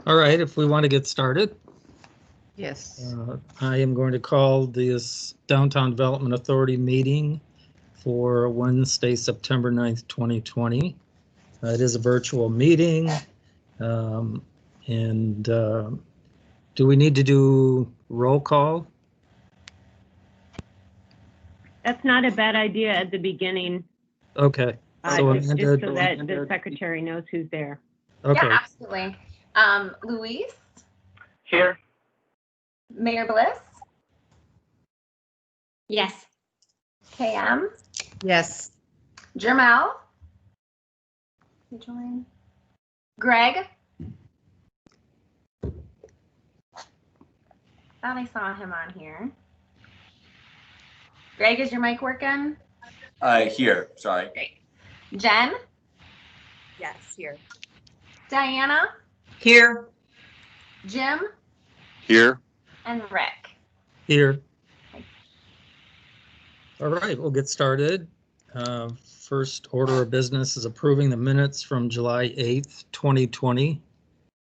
All right, if we want to get started. Yes. I am going to call this Downtown Development Authority meeting for Wednesday, September 9th, 2020. It is a virtual meeting. Do we need to do roll call? That's not a bad idea at the beginning. Okay. So just so that the secretary knows who's there. Okay. Yeah, absolutely. Luis? Here. Mayor Bliss? Yes. KM? Yes. Jermel? Join. Greg? Thought I saw him on here. Greg, is your mic working? Here, sorry. Great. Jen? Yes, here. Diana? Here. Jim? Here. And Rick. Here. All right, we'll get started. First order of business is approving the minutes from July 8th, 2020.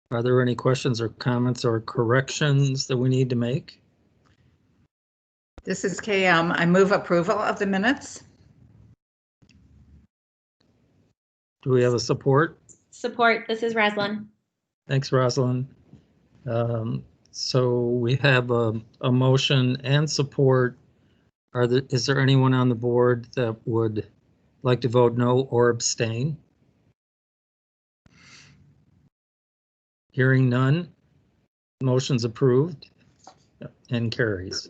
Are there any questions or comments or corrections that we need to make? This is KM. I move approval of the minutes. Do we have a support? Support. This is Roslyn. Thanks, Rosalind. So we have a motion and support. Is there anyone on the board that would like to vote no or abstain? Hearing none, motion's approved and carries.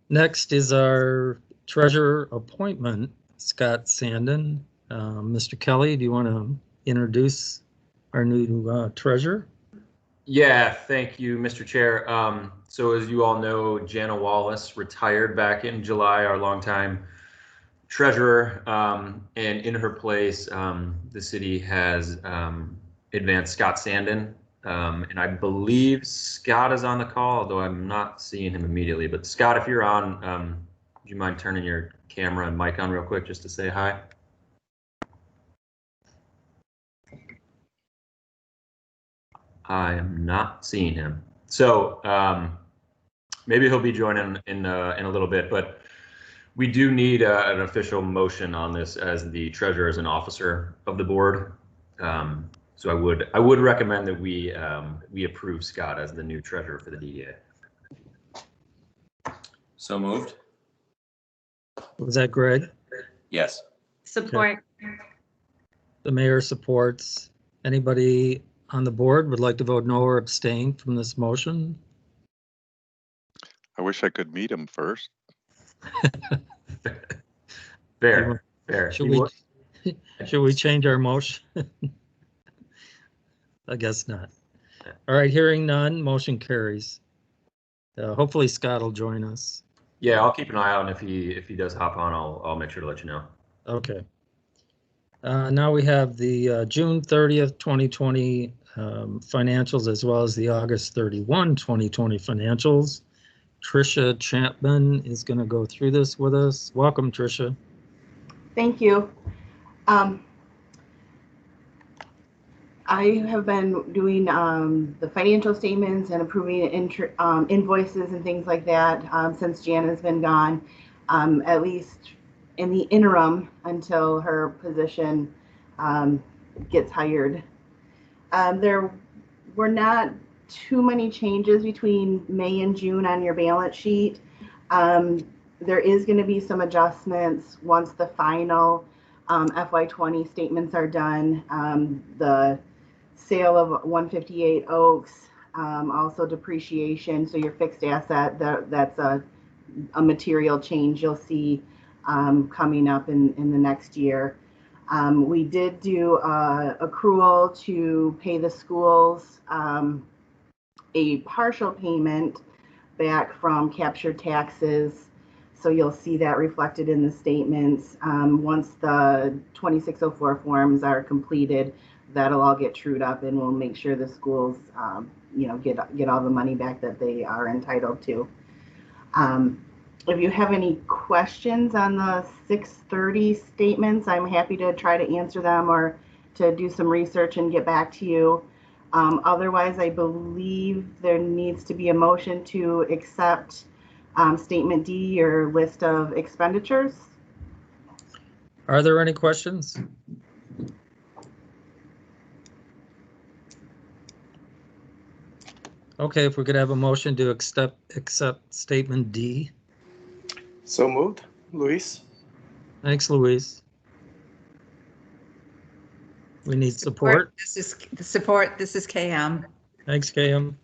Next is our treasurer appointment, Scott Sandin. Mr. Kelly, do you want to introduce our new treasurer? Yeah, thank you, Mr. Chair. So as you all know, Jana Wallace retired back in July, our longtime treasurer, and in her place, the city has advanced Scott Sandin, and I believe Scott is on the call, although I'm not seeing him immediately. But Scott, if you're on, would you mind turning your camera and mic on real quick just to say hi? I am not seeing him. So maybe he'll be joining in a little bit, but we do need an official motion on this as the treasurer as an officer of the board. So I would recommend that we approve Scott as the new treasurer for the DDA. So moved? Was that Greg? Yes. Support. The mayor supports. Anybody on the board would like to vote no or abstain from this motion? I wish I could meet him first. Fair. Should we change our motion? I guess not. All right, hearing none, motion carries. Hopefully Scott will join us. Yeah, I'll keep an eye out, and if he does hop on, I'll make sure to let you know. Okay. Now we have the June 30th, 2020 financials, as well as the August 31, 2020 financials. Tricia Chapman is going to go through this with us. Welcome, Tricia. Thank you. I have been doing the financial statements and approving invoices and things like that since Jan has been gone, at least in the interim until her position gets hired. There were not too many changes between May and June on your balance sheet. There is going to be some adjustments once the final FY20 statements are done. The sale of 158 Oaks, also depreciation. So your fixed asset, that's a material change you'll see coming up in the next year. We did do accrual to pay the schools a partial payment back from captured taxes. So you'll see that reflected in the statements. Once the 2604 forms are completed, that'll all get trued up, and we'll make sure the schools, get all the money back that they are entitled to. If you have any questions on the 630 statements, I'm happy to try to answer them or to do some research and get back to you. Otherwise, I believe there needs to be a motion to accept Statement D, your list of expenditures. Are there any questions? Okay, if we could have a motion to accept Statement D. So moved. Luis? Thanks, Louise. We need support. This is the support. This is KM. Thanks, KM.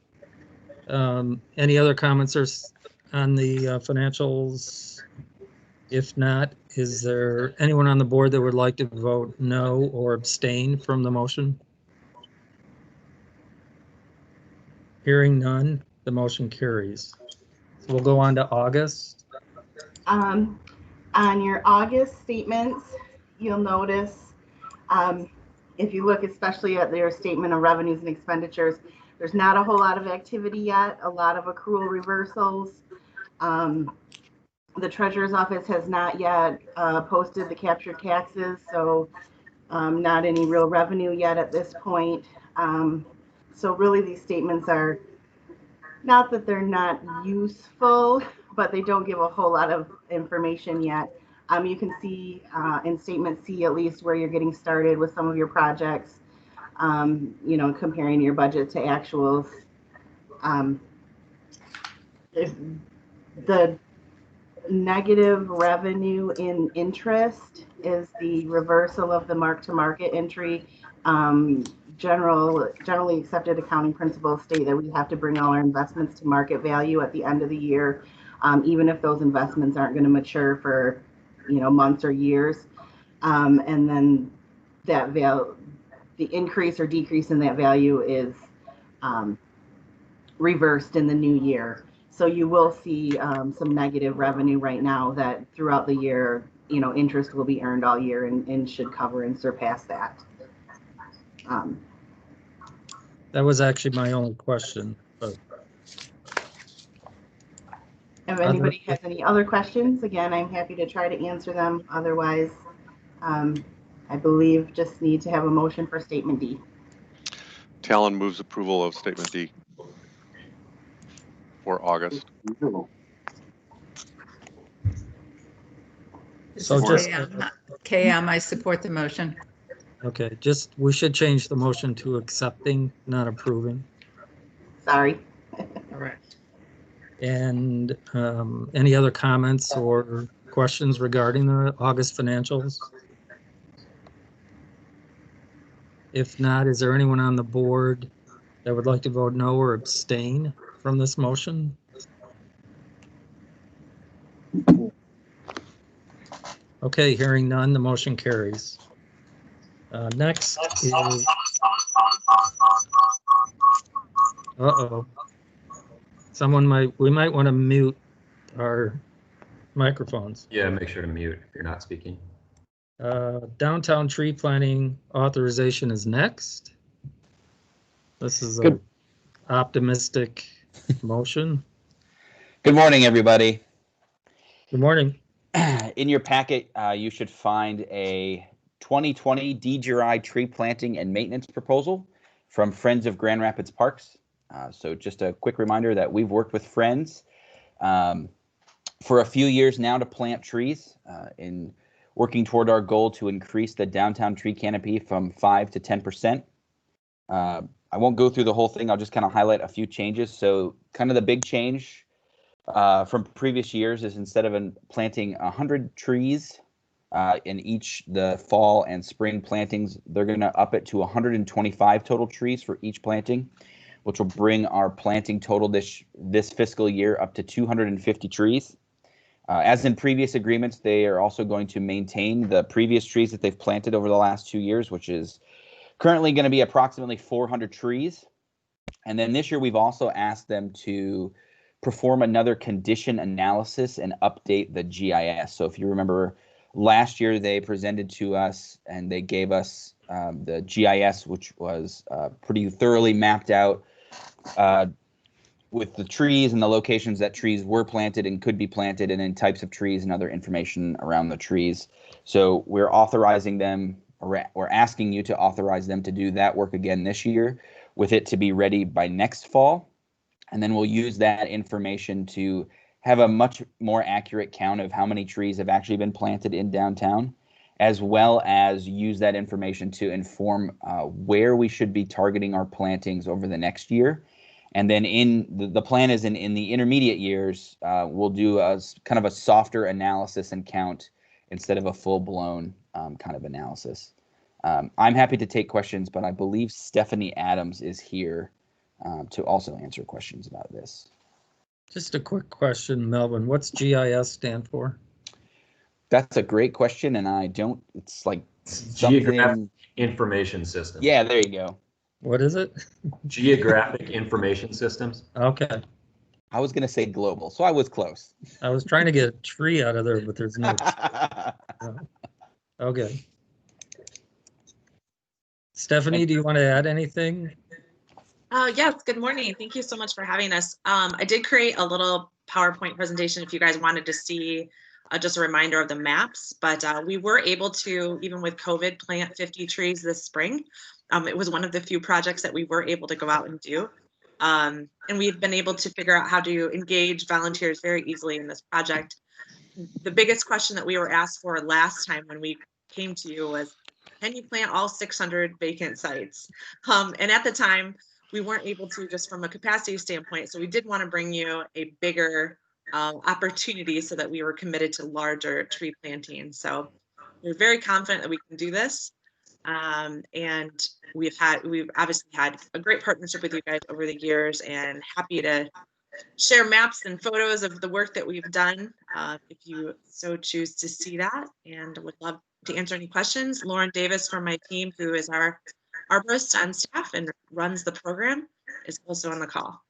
Any other comments on the financials? If not, is there anyone on the board that would like to vote no or abstain from the motion? Hearing none, the motion carries. So we'll go on to August. On your August statements, you'll notice, if you look especially at their statement of revenues and expenditures, there's not a whole lot of activity yet, a lot of accrual reversals. The treasurer's office has not yet posted the captured taxes, so not any real revenue yet at this point. So really these statements are, not that they're not useful, but they don't give a whole lot of information yet. You can see in Statement C at least where you're getting started with some of your projects, you know, comparing your budget to actuals. The negative revenue in interest is the reversal of the mark-to-market entry. Generally accepted accounting principles state that we have to bring all our investments to market value at the end of the year, even if those investments aren't going to mature for, you know, months or years. And then that the increase or decrease in that value is reversed in the new year. So you will see some negative revenue right now that throughout the year, you know, interest will be earned all year and should cover and surpass that. That was actually my only question, but If anybody has any other questions, again, I'm happy to try to answer them. Otherwise, I believe just need to have a motion for Statement D. Talon moves approval of Statement D for August. So just KM, I support the motion. okay, just we should change the motion to accepting, not approving. Sorry. Correct. And any other comments or questions regarding the August financials? If not, is there anyone on the board that would like to vote no or abstain from this motion? Okay, hearing none, the motion carries. Next is, we might want to mute our microphones. Yeah, make sure to mute if you're not speaking. Downtown tree planting authorization is next. This is an optimistic motion. Good morning, everybody. Good morning. In your packet, you should find a 2020 DGRI tree planting and maintenance proposal from Friends of Grand Rapids Parks. So just a quick reminder that we've worked with Friends for a few years now to plant trees in working toward our goal to increase the downtown tree canopy from 5 to 10%. I won't go through the whole thing. I'll just kind of highlight a few changes. So kind of the big change from previous years is instead of planting 100 trees in each the fall and spring plantings, they're going to up it to 125 total trees for each planting, which will bring our planting total this fiscal year up to 250 trees. As in previous agreements, they are also going to maintain the previous trees that they've planted over the last 2 years, which is currently going to be approximately 400 trees. And then this year, we've also asked them to perform another condition analysis and update the GIS. So if you remember, last year they presented to us and they gave us the GIS, which was pretty thoroughly mapped out with the trees and the locations that trees were planted and could be planted, and then types of trees and other information around the trees. So we're authorizing them, or we're asking you to authorize them to do that work again this year, with it to be ready by next fall. And then we'll use that information to have a much more accurate count of how many trees have actually been planted in downtown, as well as use that information to inform where we should be targeting our plantings over the next year. And then the plan is in the intermediate years, we'll do a kind of a softer analysis and count instead of a full-blown kind of analysis. I'm happy to take questions, but I believe Stephanie Adams is here to also answer questions about this. Just a quick question, Melvin. What's GIS stand for? That's a great question, and I don't. It's like Geographic Information Systems. Yeah, there you go. What is it? Geographic Information Systems. Okay. I was going to say global, so I was close. I was trying to get a tree out of there, but there's no. Okay. Stephanie, do you want to add anything? Yes, good morning. Thank you so much for having us. I did create a little PowerPoint presentation if you guys wanted to see just a reminder of the maps, but we were able to, even with COVID, plant 50 trees this spring. It was one of the few projects that we were able to go out and do. And we've been able to figure out how to engage volunteers very easily in this project. The biggest question that we were asked for last time when we came to you was, can you plant all 600 vacant sites? And at the time, we weren't able to just from a capacity standpoint. So we did want to bring you a bigger opportunity so that we were committed to larger tree planting. So we're very confident that we can do this. And we've obviously had a great partnership with you guys over the years, and happy to share maps and photos of the work that we've done if you so choose to see that, and would love to answer any questions. Lauren Davis from my team, who is our arborist on staff and runs the program, is also on the call.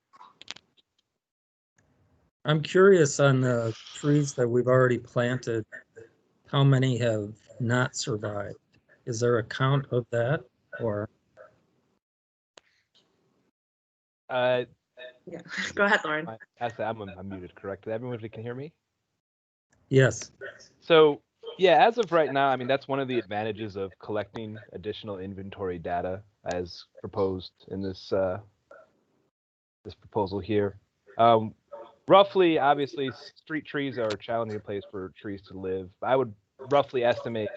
I'm curious on the trees that we've already planted, how many have not survived? Is there a count of that, or? Yeah, go ahead, Lauren. I'm muted, correct? Everyone can hear me? Yes. So, yeah, as of right now, I mean, that's one of the advantages of collecting additional inventory data as proposed in this this proposal here. Roughly, obviously, street trees are a challenging place for trees to live. I would roughly estimate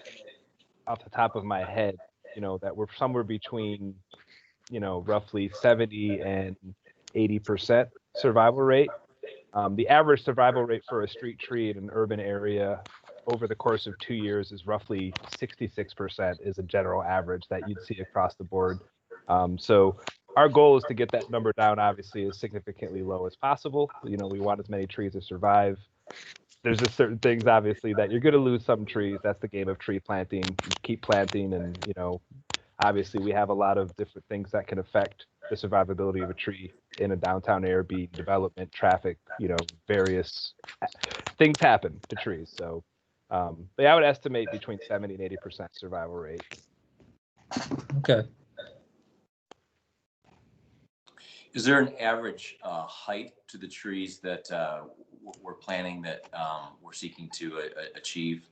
off the top of my head, that we're somewhere between, roughly 70 and 80% survival rate. The average survival rate for a street tree in an urban area over the course of 2 years is roughly 66% is a general average that you'd see across the board. So our goal is to get that number down, obviously, as significantly low as possible. We want as many trees to survive. There's just certain things, obviously, that you're going to lose some trees. That's the game of tree planting. You keep planting, and, obviously we have a lot of different things that can affect the survivability of a tree in a downtown area, be development, traffic, various things happen to trees. So, but I would estimate between 70 and 80% survival rate. Okay. Is there an average height to the trees that we're planning that we're seeking to achieve?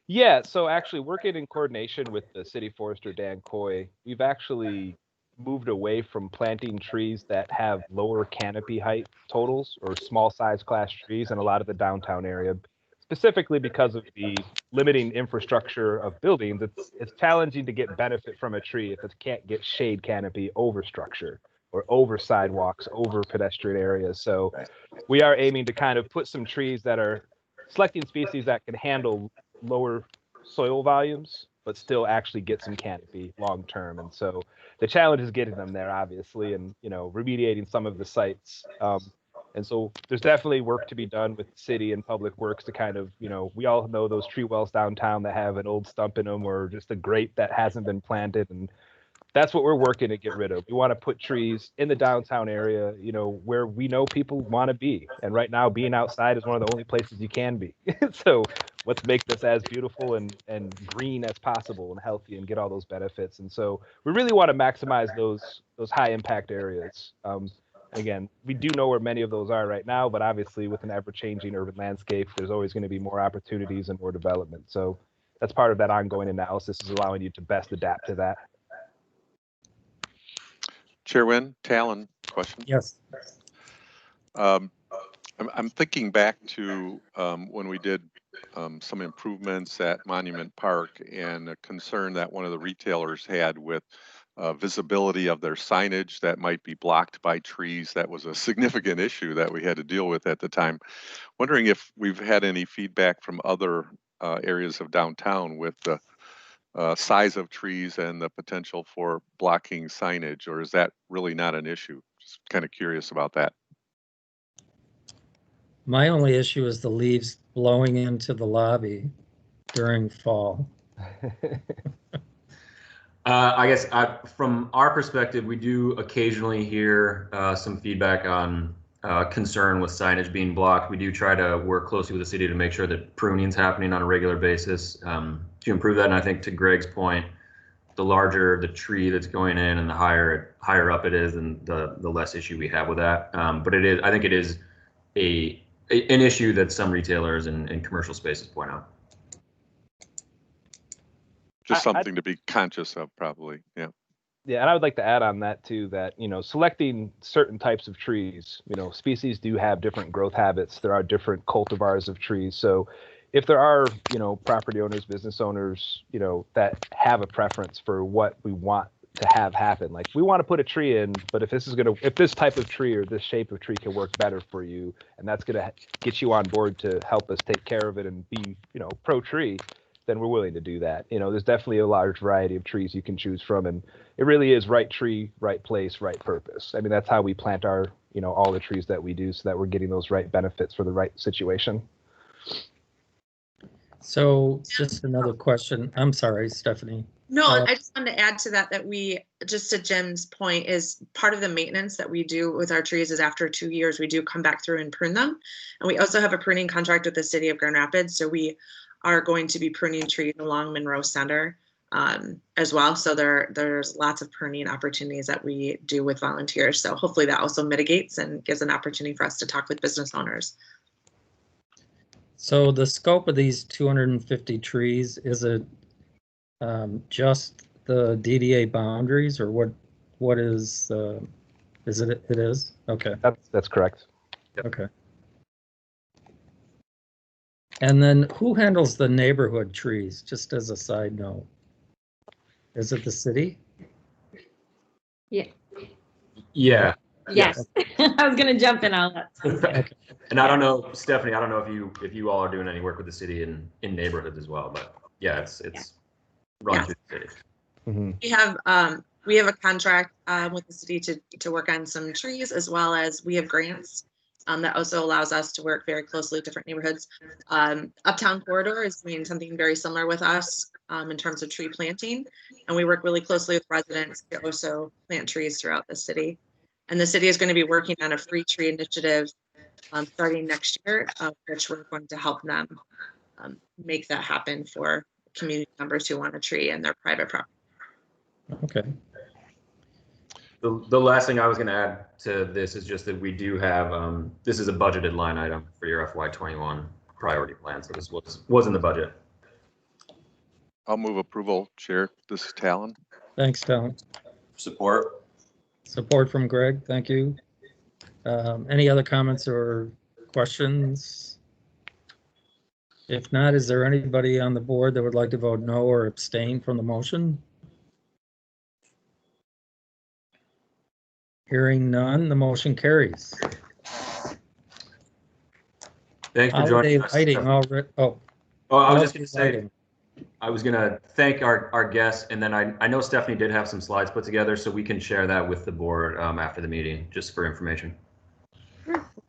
Yeah, so actually working in coordination with the city forester, Dan Coy, we've actually moved away from planting trees that have lower canopy height totals or small size class trees in a lot of the downtown area, specifically because of the limiting infrastructure of buildings. It's challenging to get benefit from a tree if it can't get shade canopy over structure or over sidewalks, over pedestrian areas. So we are aiming to kind of put some trees that are selecting species that can handle lower soil volumes, but still actually get some canopy long term. And so the challenge is getting them there, obviously, and remediating some of the sites. And so there's definitely work to be done with the city and public works to kind of, we all know those tree wells downtown that have an old stump in them or just a grate that hasn't been planted. And that's what we're working to get rid of. We want to put trees in the downtown area, where we know people want to be. And right now, being outside is one of the only places you can be. So let's make this as beautiful and green as possible and healthy and get all those benefits. And so we really want to maximize those high impact areas. Again, we do know where many of those are right now, but obviously with an ever-changing urban landscape, there's always going to be more opportunities and more development. So that's part of that ongoing analysis, is allowing you to best adapt to that. Chair Wynn, Talon, question. Yes. I'm thinking back to when we did some improvements at Monument Park, and a concern that one of the retailers had with visibility of their signage that might be blocked by trees. That was a significant issue that we had to deal with at the time. Wondering if we've had any feedback from other areas of downtown with the size of trees and the potential for blocking signage, or is that really not an issue? Just kind of curious about that. My only issue is the leaves blowing into the lobby during fall. I guess from our perspective, we do occasionally hear some feedback on concern with signage being blocked. We do try to work closely with the city to make sure that pruning's happening on a regular basis to improve that. And I think to Greg's point, the larger the tree that's going in and the higher up it is, and the less issue we have with that. But I think it is an issue that some retailers and commercial spaces point out. Just something to be conscious of, probably. Yeah. Yeah, and I would like to add on that too, that, selecting certain types of trees, species do have different growth habits. There are different cultivars of trees. So if there are, property owners, business owners, that have a preference for what we want to have happen, like we want to put a tree in, but if this type of tree or this shape of tree can work better for you, and that's going to get you on board to help us take care of it and be, pro tree, then we're willing to do that. There's definitely a large variety of trees you can choose from, and it really is right tree, right place, right purpose. I mean, that's how we plant our, all the trees that we do, so that we're getting those right benefits for the right situation. So just another question. I'm sorry, Stephanie. No, I just wanted to add to that we, just to Jim's point, is part of the maintenance that we do with our trees is after 2 years, we do come back through and prune them. And we also have a pruning contract with the city of Grand Rapids. So we are going to be pruning trees along Monroe Center as well. So there's lots of pruning opportunities that we do with volunteers. So hopefully that also mitigates and gives an opportunity for us to talk with business owners. So the scope of these 250 trees, is it just the DDA boundaries, or what is it? It is? Okay. That's correct. Yep. Okay. And then who handles the neighborhood trees, just as a side note? Is it the city? Yeah. Yeah. Yes. I was going to jump in on that. Okay. And I don't know, Stephanie, I don't know if you all are doing any work with the city in neighborhoods as well, but yeah, it's run through the city. Mm-hmm. We have a contract with the city to work on some trees, as well as we have grants that also allows us to work very closely with different neighborhoods. Uptown Corridor is doing something very similar with us in terms of tree planting, and we work really closely with residents to also plant trees throughout the city. And the city is going to be working on a free tree initiative starting next year, which we're going to help them make that happen for community members who want a tree in their private property. Okay. The last thing I was going to add to this is just that we do have, this is a budgeted line item for your FY21 priority plan. So this was in the budget. I'll move approval, Chair. This is Talon. Thanks, Talon. Support. Support from Greg. Thank you. Any other comments or questions? If not, is there anybody on the board that would like to vote no or abstain from the motion? Hearing none, the motion carries. Thanks for joining us. I was just going to say, I was going to thank our guests, and then I know Stephanie did have some slides put together, so we can share that with the board after the meeting, just for information.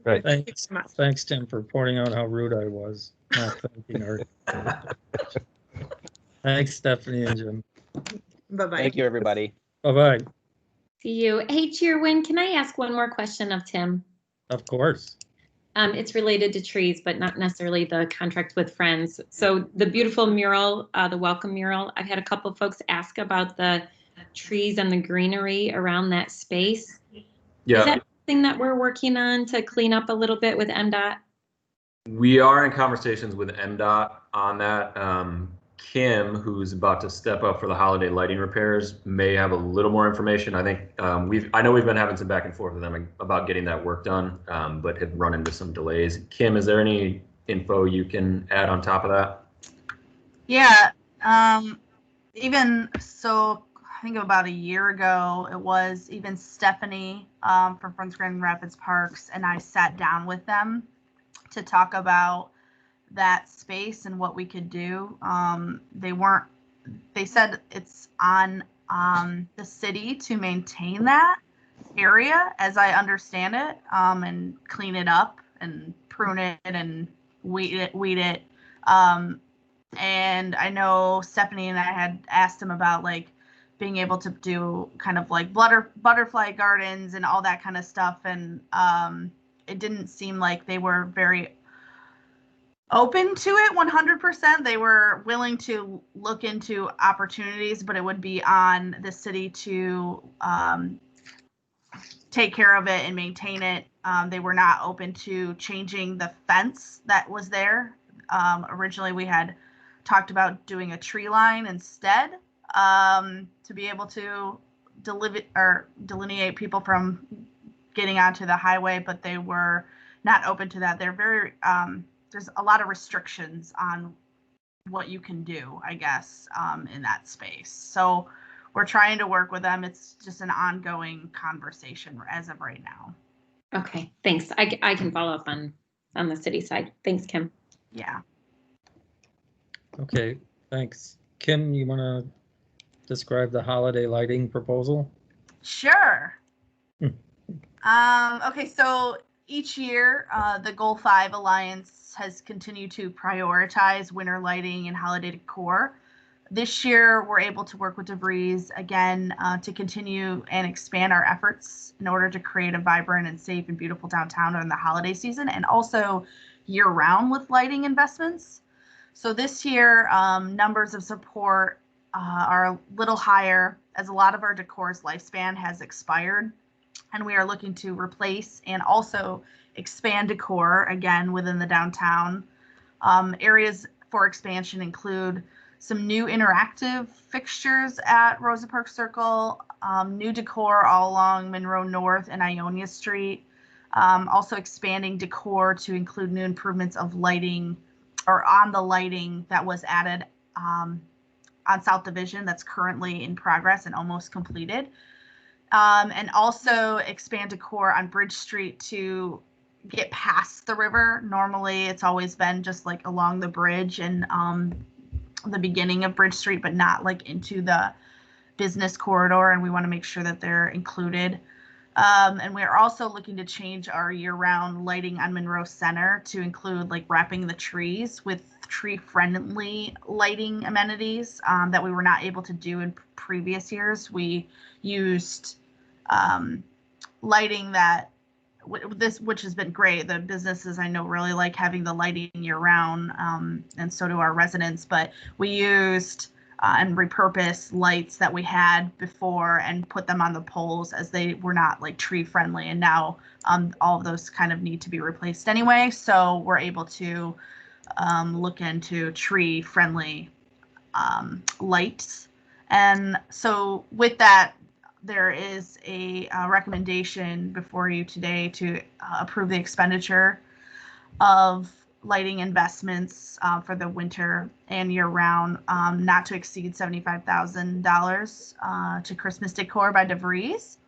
Right. Thanks, Tim, for pointing out how rude I was. Not thanking her. Thanks, Stephanie and Jim. Bye-bye. Thank you, everybody. Bye-bye. See you. Hey, Chair Wynn, can I ask one more question of Tim? Of course. It's related to trees, but not necessarily the contract with Friends. So the beautiful mural, the welcome mural, I've had a couple of folks ask about the trees and the greenery around that space. Yeah. Is that something that we're working on to clean up a little bit with MDOT? We are in conversations with MDOT on that. Kim, who's about to step up for the holiday lighting repairs, may have a little more information. I think I know we've been having some back and forth with them about getting that work done, but have run into some delays. Kim, is there any info you can add on top of that? Yeah. Even so, I think about a year ago, it was even Stephanie from Friends Grand Rapids Parks, and I sat down with them to talk about that space and what we could do. They said it's on the city to maintain that area, as I understand it, and clean it up and prune it and weed it. And I know Stephanie and I had asked him about like being able to do kind of like butterfly gardens and all that kind of stuff. And it didn't seem like they were very open to it 100%. They were willing to look into opportunities, but it would be on the city to take care of it and maintain it. They were not open to changing the fence that was there. Originally, we had talked about doing a tree line instead to be able to delineate people from getting onto the highway, but they were not open to that. They're very there's a lot of restrictions on what you can do, I guess, in that space. So we're trying to work with them. It's just an ongoing conversation as of right now. Okay, thanks. I can follow up on the city side. Thanks, Kim. Yeah. Okay, thanks. Kim, you want to describe the holiday lighting proposal? Sure. Okay, so each year, the Goal 5 Alliance has continued to prioritize winter lighting and holiday decor. This year, we're able to work with DeVries again to continue and expand our efforts in order to create a vibrant and safe and beautiful downtown during the holiday season, and also year-round with lighting investments. So this year, numbers of support are a little higher, as a lot of our decor's lifespan has expired, and we are looking to replace and also expand decor again within the downtown. Areas for expansion include some new interactive fixtures at Rosa Parks Circle, new decor all along Monroe North and Ionia Street, also expanding decor to include new improvements of lighting or on the lighting that was added on South Division that's currently in progress and almost completed. And also expand decor on Bridge Street to get past the river. Normally, it's always been just like along the bridge and the beginning of Bridge Street, but not like into the business corridor. And we want to make sure that they're included. And we're also looking to change our year-round lighting on Monroe Center to include like wrapping the trees with tree-friendly lighting amenities that we were not able to do in previous years. We used lighting that which has been great. The businesses I know really like having the lighting year-round, and so do our residents. But we used and repurposed lights that we had before and put them on the poles as they were not like tree friendly. And now all of those kind of need to be replaced anyway. So we're able to look into tree friendly lights. And so with that, there is a recommendation before you today to approve the expenditure of lighting investments for the winter and year-round, not to exceed $75,000 to Christmas decor by DeVries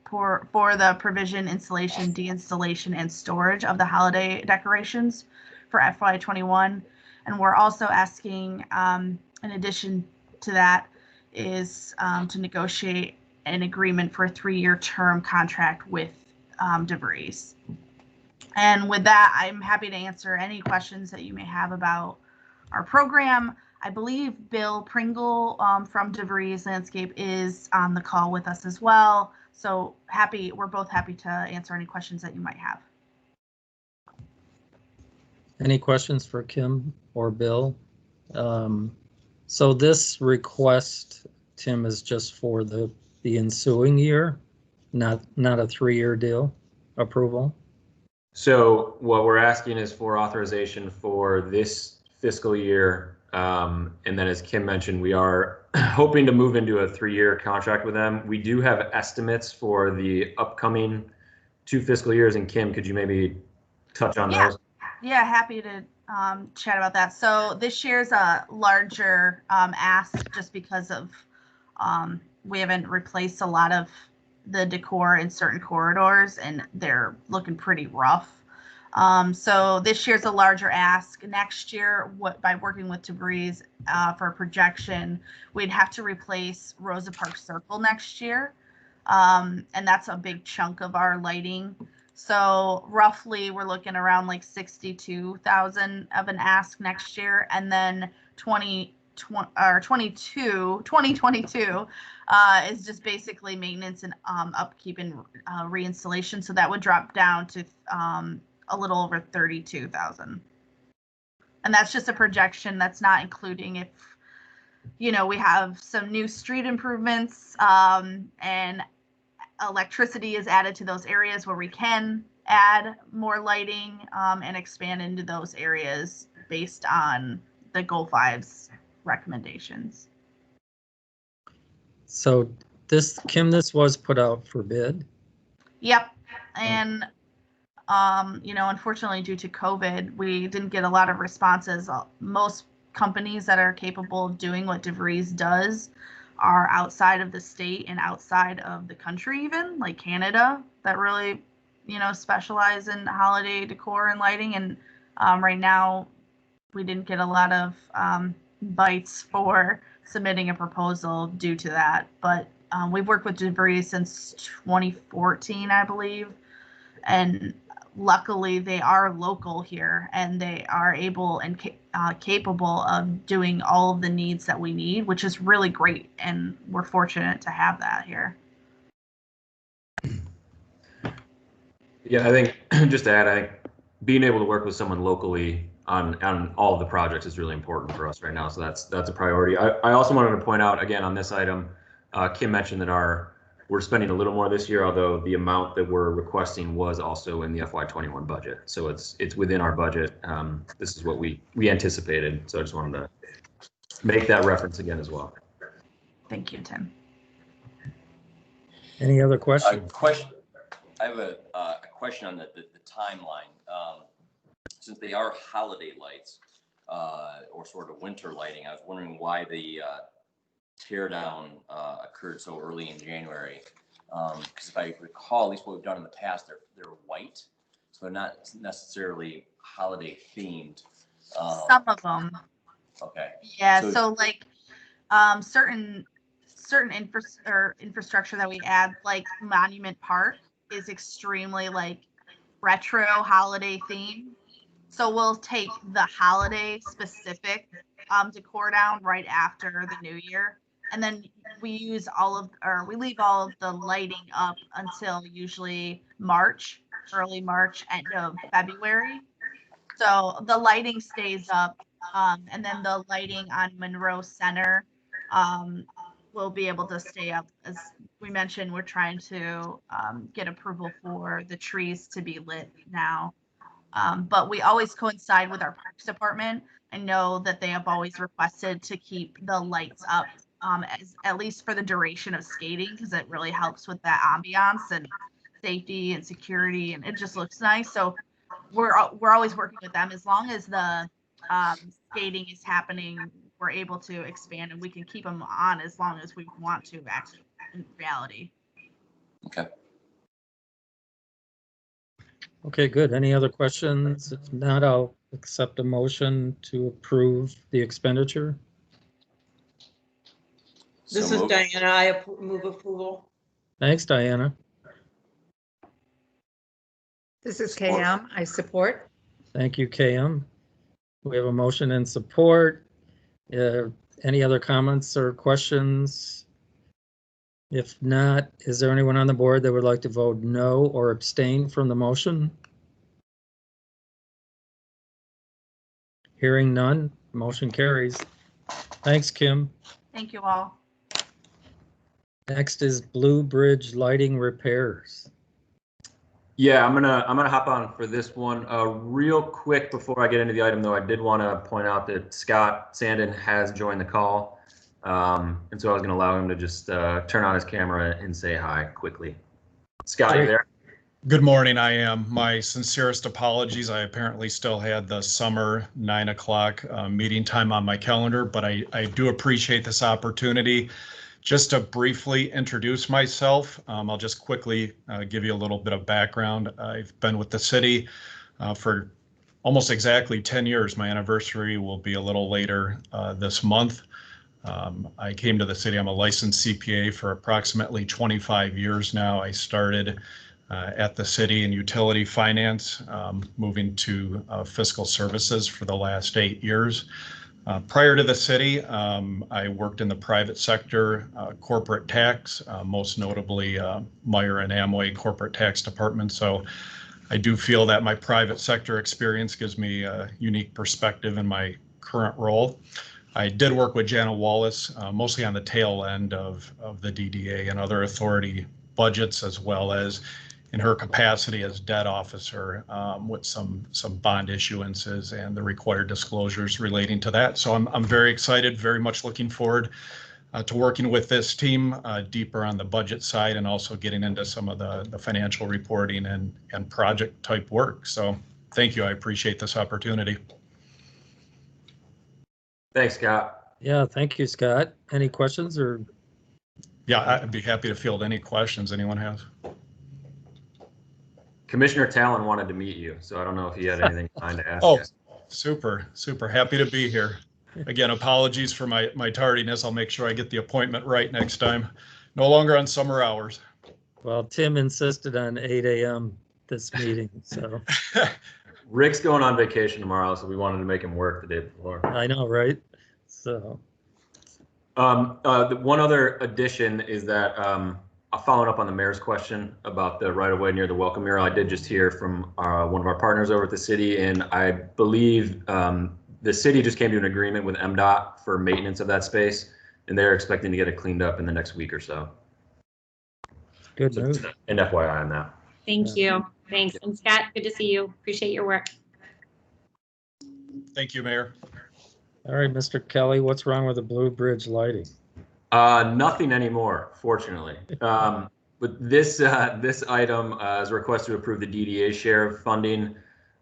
for the provision, installation, deinstallation, and storage of the holiday decorations for FY21. And we're also asking, in addition to that, is to negotiate an agreement for a 3-year term contract with DeVries. And with that, I'm happy to answer any questions that you may have about our program. I believe Bill Pringle from DeVries Landscape is on the call with us as well. So we're both happy to answer any questions that you might have. Any questions for Kim or Bill? So this request, Tim, is just for the ensuing year, not a 3-year deal approval? So what we're asking is for authorization for this fiscal year And then as Kim mentioned, we are hoping to move into a 3-year contract with them. We do have estimates for the upcoming 2 fiscal years. And Kim, could you maybe touch on those? Yeah, happy to chat about that. So this year's a larger ask just because of we haven't replaced a lot of the decor in certain corridors and they're looking pretty rough. So this year's a larger ask. Next year, by working with Debris for a projection, we'd have to replace Rosa Park Circle next year. And that's a big chunk of our lighting. So roughly we're looking around like 62,000 of an ask next year. And then 2022 is just basically maintenance and upkeep and reinstallation. So that would drop down to a little over 32,000. And that's just a projection. That's not including if, we have some new street improvements and electricity is added to those areas where we can add more lighting and expand into those areas based on the Goal 5's recommendations. So this, Kim, this was put out for bid? Yep. And, unfortunately, due to COVID, we didn't get a lot of responses. Most companies that are capable of doing what DeVries does are outside of the state and outside of the country, even like Canada, that really, specialize in holiday decor and lighting. And right now, we didn't get a lot of bites for submitting a proposal due to that. But we've worked with Debris since 2014, I believe. And luckily, they are local here and they are able and capable of doing all of the needs that we need, which is really great. And we're fortunate to have that here. Yeah, I think just to add, I think being able to work with someone locally on all of the projects is really important for us right now. So that's a priority. I also wanted to point out again on this item, Kim mentioned that we're spending a little more this year, although the amount that we're requesting was also in the FY21 budget. So it's within our budget. This is what we anticipated. So I just wanted to make that reference again as well. Thank you, Tim. Any other questions? I have a question on the timeline. Since they are holiday lights or sort of winter lighting, I was wondering why the tear down occurred so early in January. Because if I recall, at least what we've done in the past, they're white, so they're not necessarily holiday themed. Some of them. Okay. Yeah. So like certain infrastructure that we add, like Monument Park, is extremely like retro holiday theme. So we'll take the holiday specific decor down right after the new year. And then we leave all of the lighting up until usually March, early March, end of February. So the lighting stays up. And then the lighting on Monroe Center will be able to stay up. As we mentioned, we're trying to get approval for the trees to be lit now. But we always coincide with our Parks Department and know that they have always requested to keep the lights up as at least for the duration of skating, because it really helps with that ambiance and safety and security, and it just looks nice. So we're always working with them. As long as the skating is happening, we're able to expand and we can keep them on as long as we want to, actually, in reality. Okay. Okay, good. Any other questions? If not, I'll accept a motion to approve the expenditure. This is Diana. I move approval. Thanks, Diana. This is KM. I support. Thank you, KM. We have a motion and support. Any other comments or questions? If not, is there anyone on the board that would like to vote no or abstain from the motion? Hearing none, motion carries. Thanks, Kim. Thank you all. Next is Blue Bridge lighting repairs. Yeah, I'm gonna hop on for this one. Real quick before I get into the item, though, I did want to point out that Scott Sandin has joined the call, and so I was going to allow him to just turn on his camera and say hi quickly. Scott, you there? Good morning. I am. My sincerest apologies. I apparently still had the summer 9 o'clock meeting time on my calendar, but I do appreciate this opportunity. Just to briefly introduce myself, I'll just quickly give you a little bit of background. I've been with the city for almost exactly 10 years. My anniversary will be a little later this month. I came to the city. I'm a licensed CPA for approximately 25 years now. I started at the city in utility finance, moving to fiscal services for the last 8 years. Prior to the city, I worked in the private sector, corporate tax, most notably Meyer and Amway corporate tax department. So I do feel that my private sector experience gives me a unique perspective in my current role. I did work with Jana Wallace, mostly on the tail end of the DDA and other authority budgets, as well as in her capacity as debt officer with some bond issuances and the required disclosures relating to that. So I'm very excited, very much looking forward to working with this team deeper on the budget side and also getting into some of the financial reporting and project type work. So thank you. I appreciate this opportunity. Thanks, Scott. Yeah, thank you, Scott. Any questions or? Yeah, I'd be happy to field any questions anyone has. Commissioner Talon wanted to meet you, so I don't know if he had anything in mind to ask Oh, you. super happy to be here. Again, apologies for my tardiness. I'll make sure I get the appointment right next time. No longer on summer hours. Well, Tim insisted on 8 a.m. this meeting, so. Rick's going on vacation tomorrow, so we wanted to make him work the day before. I know, right? So. The one other addition is that following up on the mayor's question about the right-of-way near the welcome mural, I did just hear from one of our partners over at the city, and I believe the city just came to an agreement with MDOT for maintenance of that space, and they're expecting to get it cleaned up in the next week or so. Good news. And FYI on that. Thank you. Thanks. And Scott, good to see you. Appreciate your work. Thank you, Mayor. All right, Mr. Kelly, what's wrong with the Blue Bridge lighting? Nothing anymore, fortunately. But this item is a request to approve the DDA share of funding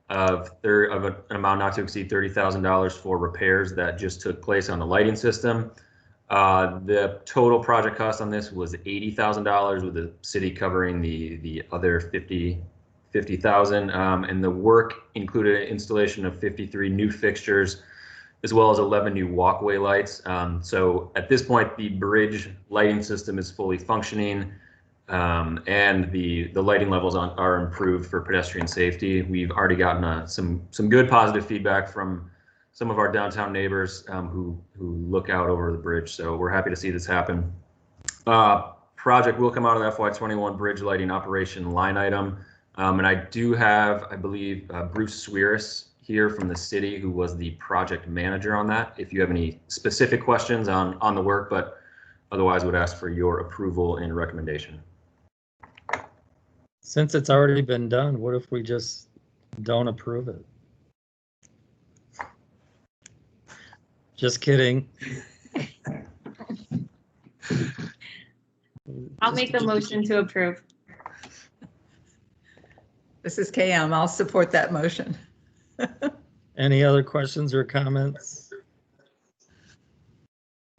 of an amount not to exceed $30,000 for repairs that just took place on the lighting system. The total project cost on this was $80,000, with the city covering the other $50,000, and the work included installation of 53 new fixtures, as well as 11 new walkway lights. So at this point, the bridge lighting system is fully functioning, and the lighting levels are improved for pedestrian safety. We've already gotten some good positive feedback from some of our downtown neighbors who look out over the bridge. So we're happy to see this happen. Project will come out of the FY21 bridge lighting operation line item. And I do have, I believe, Bruce Swiris here from the city, who was the project manager on that, if you have any specific questions on the work, but otherwise would ask for your approval and recommendation. Since it's already been done, what if we just don't approve it? Just kidding. I'll make the motion to approve. This is KM. I'll support that motion. Any other questions or comments?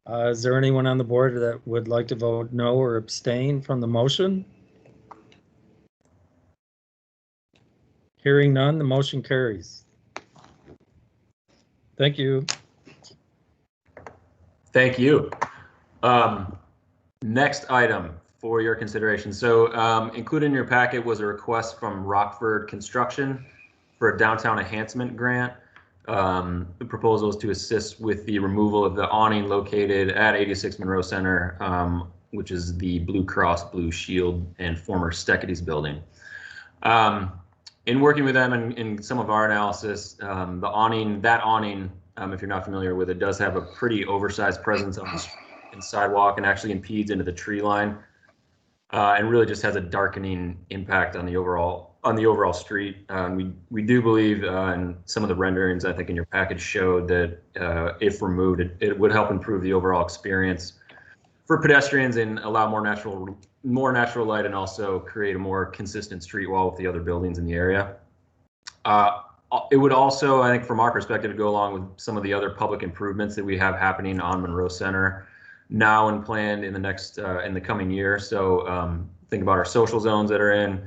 Is there anyone on the board that would like to vote no or abstain from the motion? Hearing none, the motion carries. Thank you. Thank you. Next item for your consideration. So included in your packet was a request from Rockford Construction for a downtown enhancement grant. The proposal is to assist with the removal of the awning located at 86 Monroe Center, which is the Blue Cross Blue Shield and former Steckety's building. In working with them in some of our analysis, that awning, if you're not familiar with it, does have a pretty oversized presence on the sidewalk and actually impedes into the tree line, and really just has a darkening impact on the overall overall street. We do believe, and some of the renderings I think in your package showed that if removed, it would help improve the overall experience for pedestrians and allow more natural light, and also create a more consistent street wall with the other buildings in the area. It would also, I think, from our perspective, go along with some of the other public improvements that we have happening on Monroe Center now and planned in the coming year. So think about our social zones that are in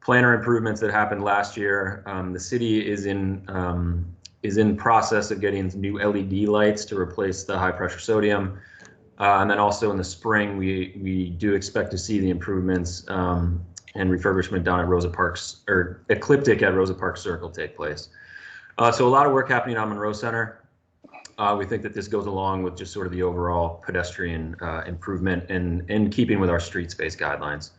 planner improvements that happened last year. The city is in process of getting new LED lights to replace the high pressure sodium. And then also in the spring, we do expect to see the improvements and refurbishment down at Rosa Parks, or Ecliptic at Rosa Parks Circle, take place. So a lot of work happening on Monroe Center. We think that this goes along with just sort of the overall pedestrian improvement and in keeping with our street space guidelines.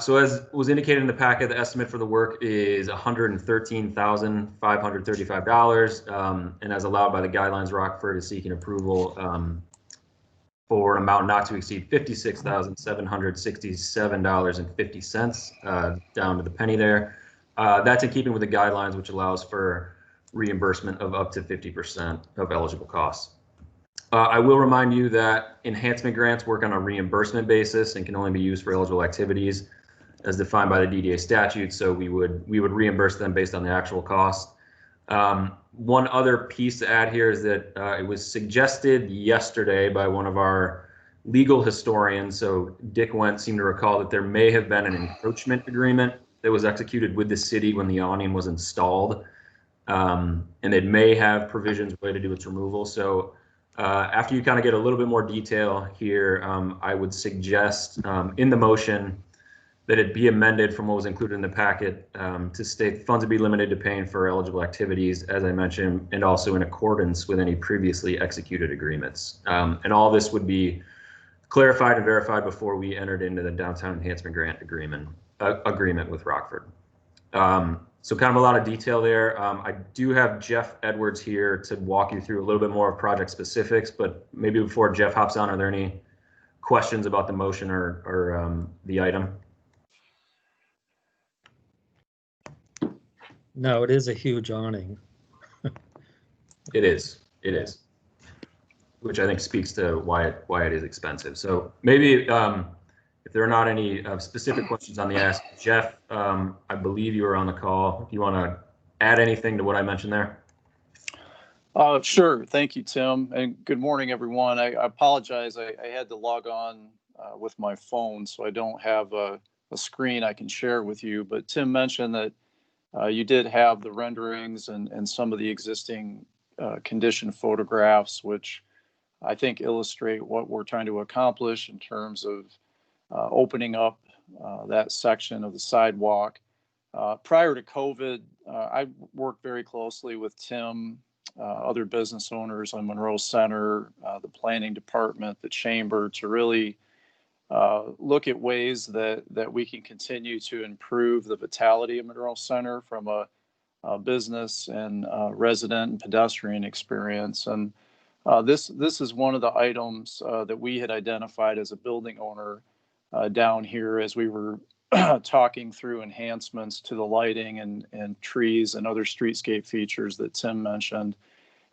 So as was indicated in the packet, the estimate for the work is $113,535, and as allowed by the guidelines, Rockford is seeking approval for an amount not to exceed $56,767.50, down to the penny there. That's in keeping with the guidelines, which allows for reimbursement of up to 50% of eligible costs. I will remind you that enhancement grants work on a reimbursement basis and can only be used for eligible activities as defined by the DDA statute. So we would reimburse them based on the actual cost. One other piece to add here is that it was suggested yesterday by one of our legal historians. So Dick Went seemed to recall that there may have been an encroachment agreement that was executed with the city when the awning was installed. And it may have provisions related to its removal. So after you kind of get a little bit more detail here, I would suggest in the motion that it be amended from what was included in the packet to state funds would be limited to paying for eligible activities, as I mentioned, and also in accordance with any previously executed agreements. And all this would be clarified and verified before we entered into the downtown enhancement grant agreement with Rockford. So kind of a lot of detail there. I do have Jeff Edwards here to walk you through a little bit more of project specifics, but maybe before Jeff hops on, are there any questions about the motion or the item? No, it is a huge awning. It is, which I think speaks to why it is expensive. So maybe if there are not any specific questions on the ask, Jeff, I believe you were on the call. If you want to add anything to what I mentioned there. Sure. Thank you, Tim. And good morning, everyone. I apologize. I had to log on with my phone, so I don't have a screen I can share with you. But Tim mentioned that you did have the renderings and some of the existing condition photographs, which I think illustrate what we're trying to accomplish in terms of opening up that section of the sidewalk. Prior to COVID, I worked very closely with Tim, other business owners on Monroe Center, the planning department, the chamber, to really look at ways that we can continue to improve the vitality of Monroe Center from a business and resident and pedestrian experience. And this is one of the items that we had identified as a building owner down here as we were talking through enhancements to the lighting and trees and other streetscape features that Tim mentioned.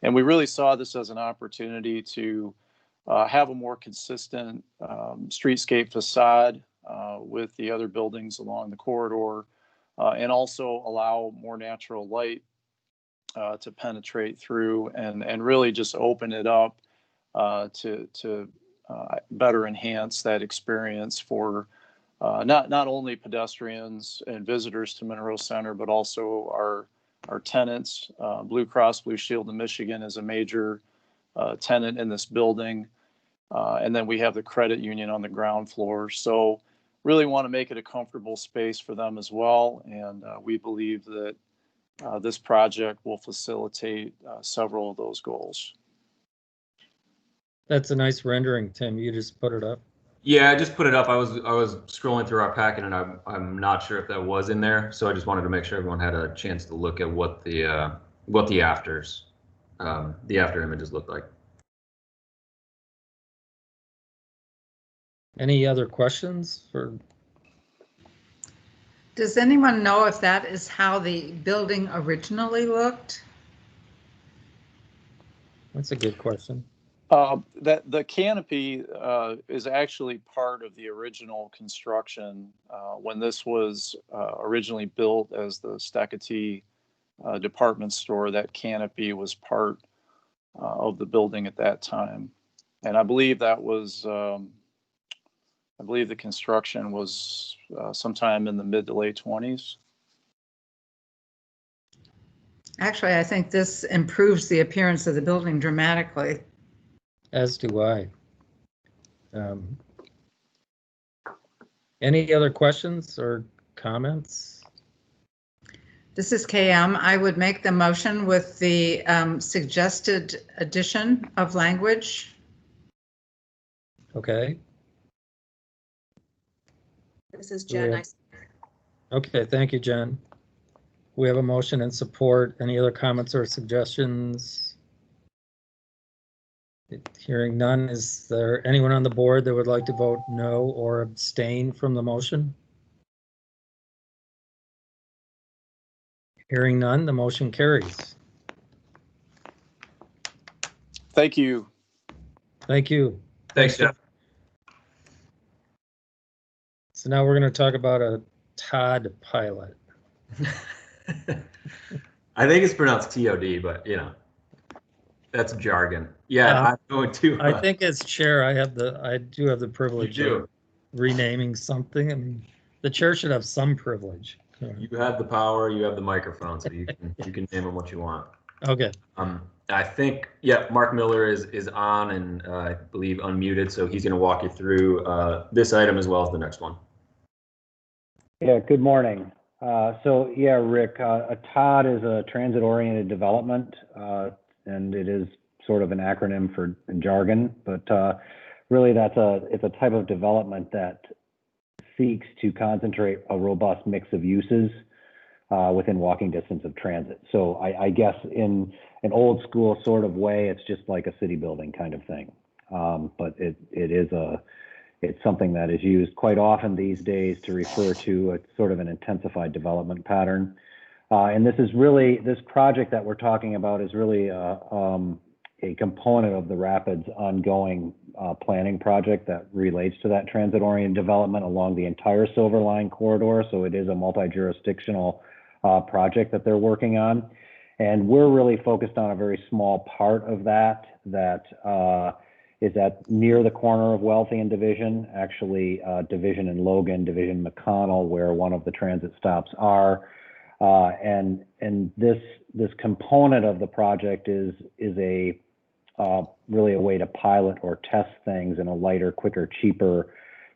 And we really saw this as an opportunity to have a more consistent streetscape facade with the other buildings along the corridor, and also allow more natural light to penetrate through and really just open it up to better enhance that experience for not only pedestrians and visitors to Monroe Center, but also our tenants. Blue Cross Blue Shield of Michigan is a major tenant in this building. And then we have the credit union on the ground floor. So really want to make it a comfortable space for them as well. And we believe that this project will facilitate several of those goals. That's a nice rendering, Tim. You just put it up. Yeah, I just put it up. I was scrolling through our packet, and I'm not sure if that was in there. So I just wanted to make sure everyone had a chance to look at what the after images look like. Any other questions for? Does anyone know if that is how the building originally looked? That's a good question. That the canopy is actually part of the original construction. When this was originally built as the Stackatee department store, that canopy was part of the building at that time. And I believe that was, I believe the construction was sometime in the mid to late 20s. Actually, I think this improves the appearance of the building dramatically. As do I. Any other questions or comments? This is KM. I would make the motion with the suggested addition of language. Okay. This is Jen. Okay, thank you, Jen. We have a motion and support. Any other comments or suggestions? Hearing none, is there anyone on the board that would like to vote no or abstain from the motion? Hearing none, the motion carries. Thank you. Thank you. Thanks, Jeff. So now we're going to talk about a Todd pilot. I think it's pronounced TOD, but you know, that's jargon. Yeah, I'm going to. I think as chair, I do have the privilege of renaming something. I mean, the chair should have some privilege. You have the power. You have the microphone, so you can name them what you want. Okay. I think Mark Miller is on and I believe unmuted, so he's going to walk you through this item as well as the next one. Yeah. Good morning. Rick, a TOD is a transit-oriented development, and it is sort of an acronym for jargon, but really it's a type of development that seeks to concentrate a robust mix of uses within walking distance of transit. So I guess in an old school sort of way, it's just like a city building kind of thing. But it's something that is used quite often these days to refer to a sort of an intensified development pattern. And this project that we're talking about is really a component of the Rapids ongoing planning project that relates to that transit-oriented development along the entire Silver Line corridor. So it is a multi-jurisdictional project that they're working on. And we're really focused on a very small part of that is at near the corner of Wealthy and Division, actually Division and Logan, Division McConnell, where one of the transit stops are. And this component of the project is really a way to pilot or test things in a lighter, quicker, cheaper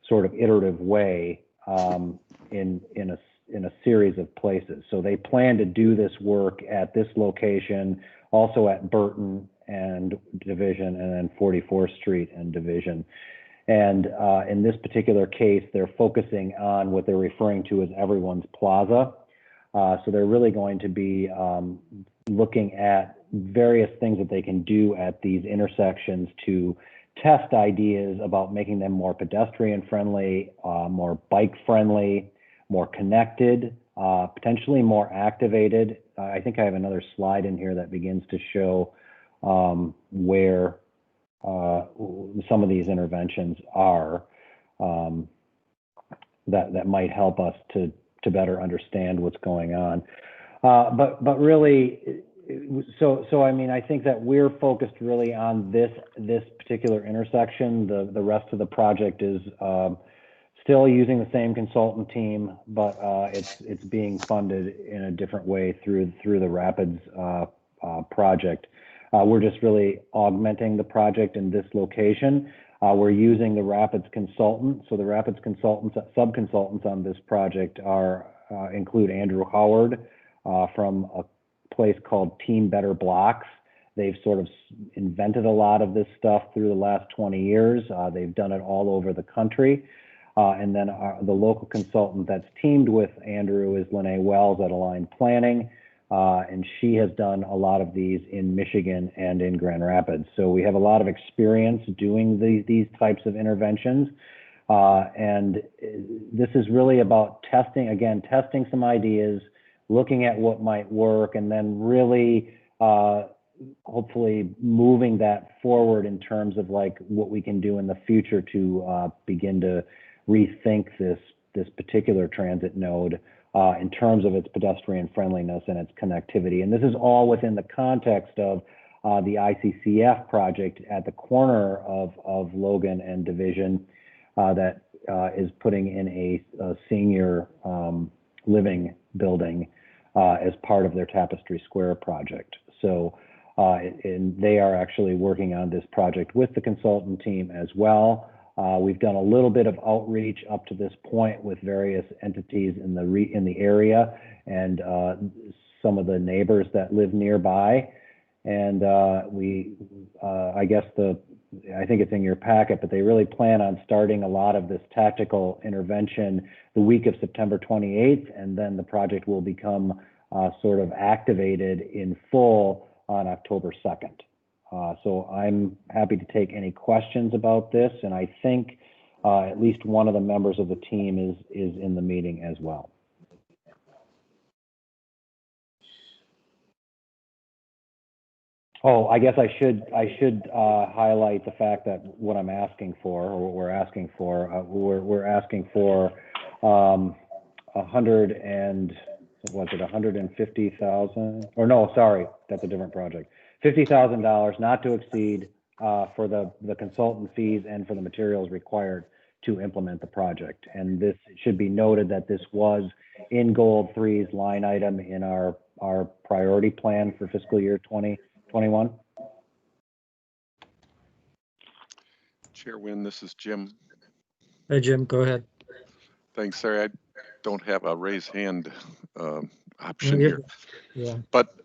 sort of iterative way in a series of places. So they plan to do this work at this location, also at Burton and Division, and then 44th Street and Division. And in this particular case, they're focusing on what they're referring to as everyone's plaza. So they're really going to be looking at various things that they can do at these intersections to test ideas about making them more pedestrian friendly, more bike friendly, more connected, potentially more activated. I think I have another slide in here that begins to show where some of these interventions are that might help us to better understand what's going on. But really, so I mean, I think that we're focused really on this particular intersection. The rest of the project is still using the same consultant team, but it's being funded in a different way through the Rapids project. We're just really augmenting the project in this location. We're using the Rapids consultant. So the Rapids consultants, sub-consultants on this project include Andrew Howard from a place called Team Better Blocks. They've sort of invented a lot of this stuff through the last 20 years. They've done it all over the country. And then the local consultant that's teamed with Andrew is Lene Wells at Aligned Planning. And she has done a lot of these in Michigan and in Grand Rapids. So we have a lot of experience doing these types of interventions. And this is really about testing some ideas, looking at what might work, and then really hopefully moving that forward in terms of like what we can do in the future to begin to rethink this particular transit node in terms of its pedestrian friendliness and its connectivity. And this is all within the context of the ICCF project at the corner of Logan and Division that is putting in a senior living building as part of their Tapestry Square project. So and they are actually working on this project with the consultant team as well. We've done a little bit of outreach up to this point with various entities in the area and some of the neighbors that live nearby. And I think it's in your packet, but they really plan on starting a lot of this tactical intervention the week of September 28th, and then the project will become sort of activated in full on October 2nd. So I'm happy to take any questions about this, and I think at least one of the members of the team is in the meeting as well. Oh, I guess I should highlight the fact that what I'm asking for, or what we're asking for, we're asking for 150,000? Or no, sorry, that's a different project. $50,000 not to exceed for the consultant fees and for the materials required to implement the project. And this should be noted that this was in Gold 3's line item in our priority plan for fiscal year 2021. Chair Wynn, this is Jim. Hey, Jim, go ahead. Thanks, sorry, I don't have a raise hand option here. Yeah. But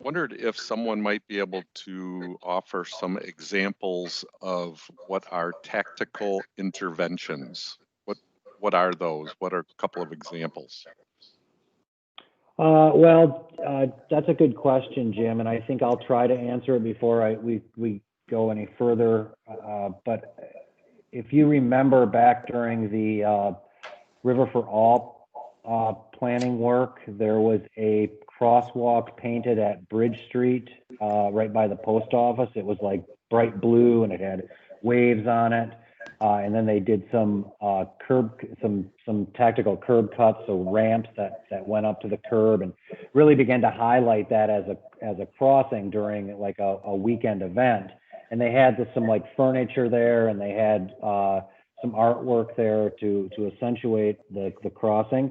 wondered if someone might be able to offer some examples of what are tactical interventions. What are those? What are a couple of examples? That's a good question, Jim, and I think I'll try to answer it before we go any further. But if you remember back during the River for All planning work, there was a crosswalk painted at Bridge Street right by the post office. It was like bright blue and it had waves on it. And then they did some tactical curb cuts, so ramps that went up to the curb, and really began to highlight that as a crossing during like a weekend event. And they had some like furniture there, and they had some artwork there to accentuate the crossing.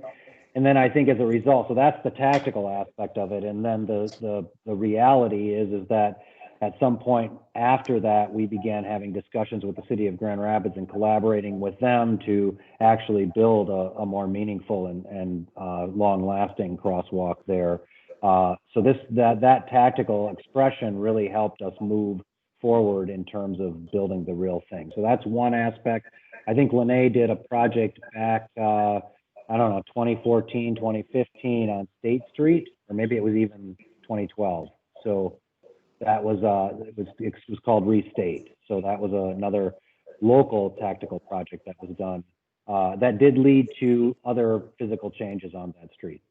And then I think as a result, so that's the tactical aspect of it. And then the reality is that at some point after that, we began having discussions with the city of Grand Rapids and collaborating with them to actually build a more meaningful and long-lasting crosswalk there. So that tactical expression really helped us move forward in terms of building the real thing. So that's one aspect. I think Lene did a project back, 2014, 2015 on State Street, or maybe it was even 2012. So that was it was called Restate. So that was another local tactical project that was done that did lead to other physical changes on that street.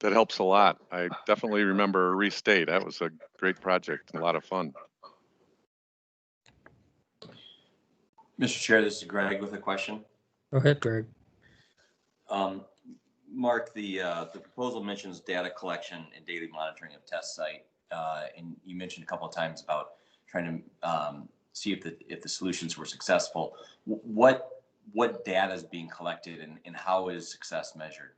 That helps a lot. I definitely remember Restate. That was a great project and a lot of fun. Mr. Chair, this is Greg with a question. Go ahead, Greg. Mark, the proposal mentions data collection and daily monitoring of test site, and you mentioned a couple of times about trying to see if the solutions were successful. What data is being collected, and how is success measured?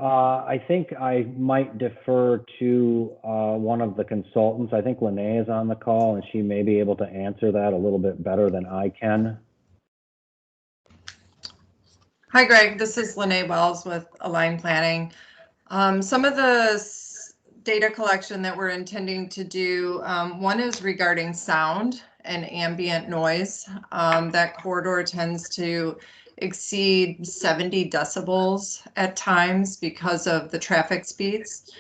I think I might defer to one of the consultants. I think Lene is on the call, and she may be able to answer that a little bit better than I can. Hi, Greg. This is Lene Wells with Align Planning. Some of the data collection that we're intending to do, one is regarding sound and ambient noise. That corridor tends to exceed 70 decibels at times because of the traffic speeds.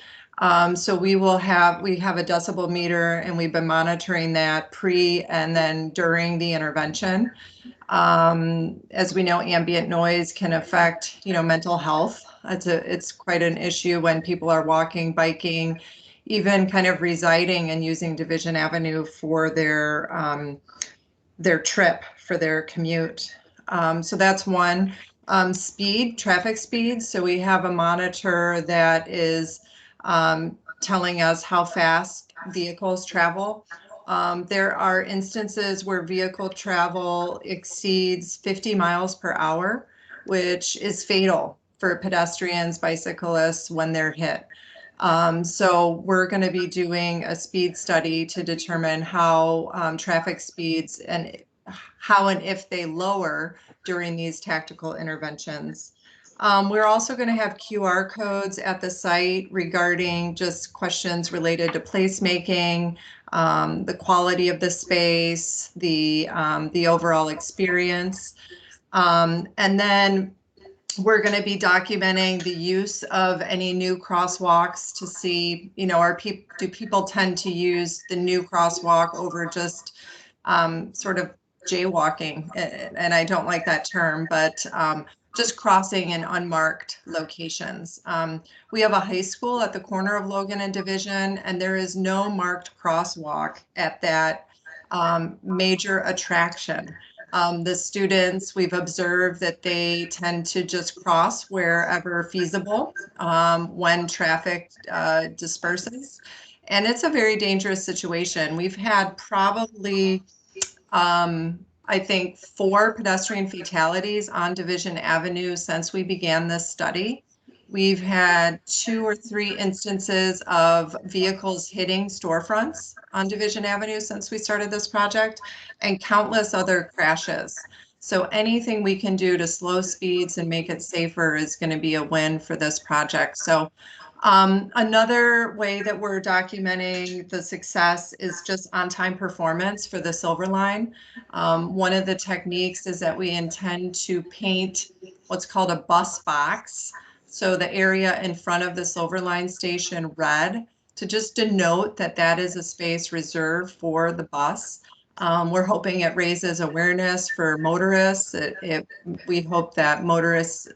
So we have a decibel meter, and we've been monitoring that pre and then during the intervention. As we know, ambient noise can affect, mental health. It's quite an issue when people are walking, biking, even kind of residing and using Division Avenue for their trip, for their commute. So that's one. Traffic speed. So we have a monitor that is telling us how fast vehicles travel. There are instances where vehicle travel exceeds 50 miles per hour, which is fatal for pedestrians, bicyclists when they're hit. So we're going to be doing a speed study to determine how traffic speeds and how and if they lower during these tactical interventions. We're also going to have QR codes at the site regarding just questions related to placemaking, the quality of the space, the overall experience. And then we're going to be documenting the use of any new crosswalks to see, do people tend to use the new crosswalk over just sort of jaywalking? And I don't like that term, but just crossing in unmarked locations. We have a high school at the corner of Logan and Division, and there is no marked crosswalk at that major attraction. The students, we've observed that they tend to just cross wherever feasible when traffic disperses. And it's a very dangerous situation. We've had probably, I think, 4 pedestrian fatalities on Division Avenue since we began this study. We've had 2 or 3 instances of vehicles hitting storefronts on Division Avenue since we started this project, and countless other crashes. So anything we can do to slow speeds and make it safer is going to be a win for this project. So another way that we're documenting the success is just on-time performance for the Silver Line. One of the techniques is that we intend to paint what's called a bus box. So the area in front of the Silver Line station red, to just denote that that is a space reserved for the bus. We're hoping it raises awareness for motorists. We hope that motorists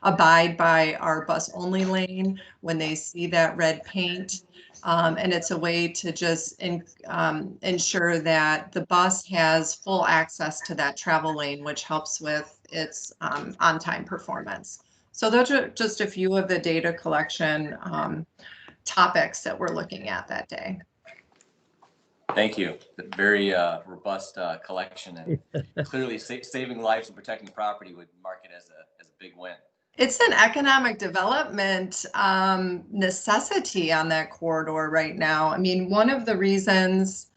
abide by our bus only lane when they see that red paint. And it's a way to just ensure that the bus has full access to that travel lane, which helps with its on-time performance. So those are just a few of the data collection topics that we're looking at that day. Thank you. Very robust collection, and clearly saving lives and protecting property would mark it as a big win. It's an economic development necessity on that corridor right now. I mean, one of the reasons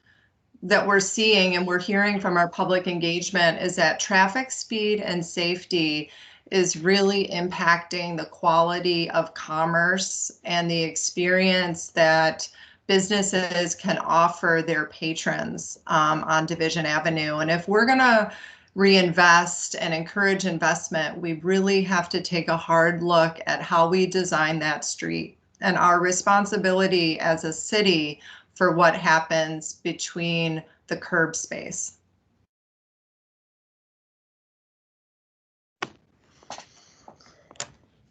that we're seeing and we're hearing from our public engagement is that traffic speed and safety is really impacting the quality of commerce and the experience that businesses can offer their patrons on Division Avenue. And if we're going to reinvest and encourage investment, we really have to take a hard look at how we design that street and our responsibility as a city for what happens between the curb space.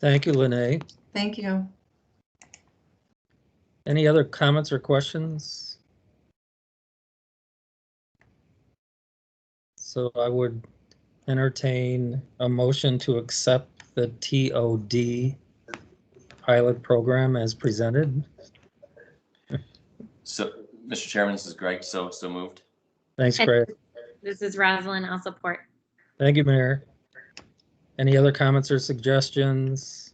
Thank you, Lene. Thank you. Any other comments or questions? So I would entertain a motion to accept the TOD pilot program as presented. So, Mr. Chairman, this is Greg. So moved. Thanks, Greg. This is Rosalind. I'll support. Thank you, Mayor. Any other comments or suggestions?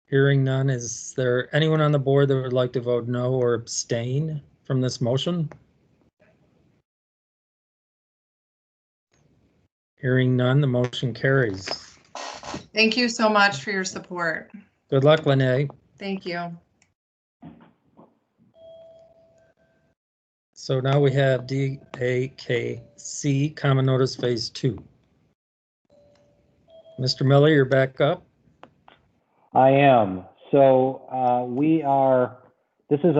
Hearing none, is there anyone on the board that would like to vote no or abstain from this motion? Hearing none, the motion carries. Thank you so much for your support. Good luck, Lene. Thank you. So now we have DAKC Common Notice Phase 2. Mr. Miller, you're back up. I am. So this is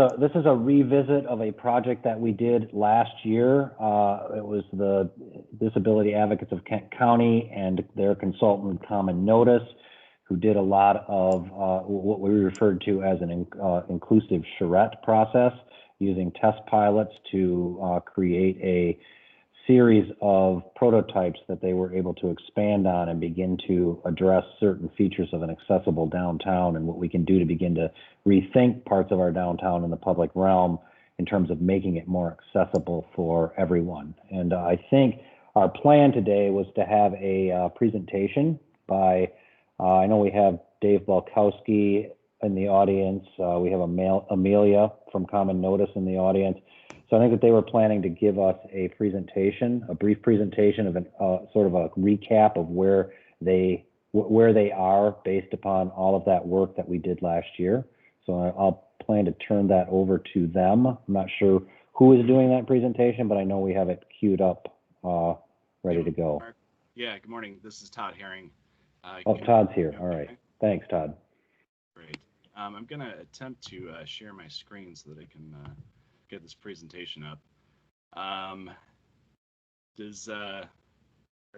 a revisit of a project that we did last year. It was the Disability Advocates of Kent County and their consultant Common Notice, who did a lot of what we referred to as an inclusive charrette process, using test pilots to create a series of prototypes that they were able to expand on and begin to address certain features of an accessible downtown and what we can do to begin to rethink parts of our downtown in the public realm in terms of making it more accessible for everyone. And I think our plan today was to have a presentation by, I know we have Dave Balkowski in the audience. We have Amelia from Common Notice in the audience. So I think that they were planning to give us a presentation, a brief presentation of sort of a recap of where they are based upon all of that work that we did last year. So I'll plan to turn that over to them. I'm not sure who is doing that presentation, but I know we have it queued up, ready to go. Yeah, good morning. This is Todd Herring. Todd's here. All right. Thanks, Todd. Great. I'm going to attempt to share my screen so that I can get this presentation up. Are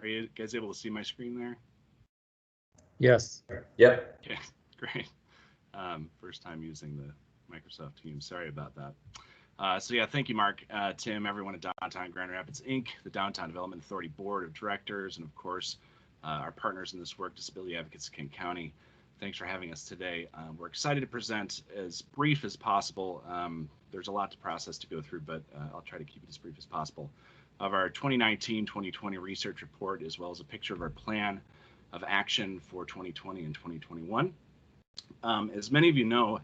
you guys able to see my screen there? Yes. Yep. Okay, great. First time using the Microsoft Teams. Sorry about that. So yeah, thank you, Mark, Tim, everyone at Downtown Grand Rapids, Inc., the Downtown Development Authority Board of Directors, and of course, our partners in this work, Disability Advocates of Kent County. Thanks for having us today. We're excited to present as brief as possible. There's a lot to process to go through, but I'll try to keep it as brief as possible. Of our 2019-2020 research report, as well as a picture of our plan of action for 2020 and 2021. As many of you know,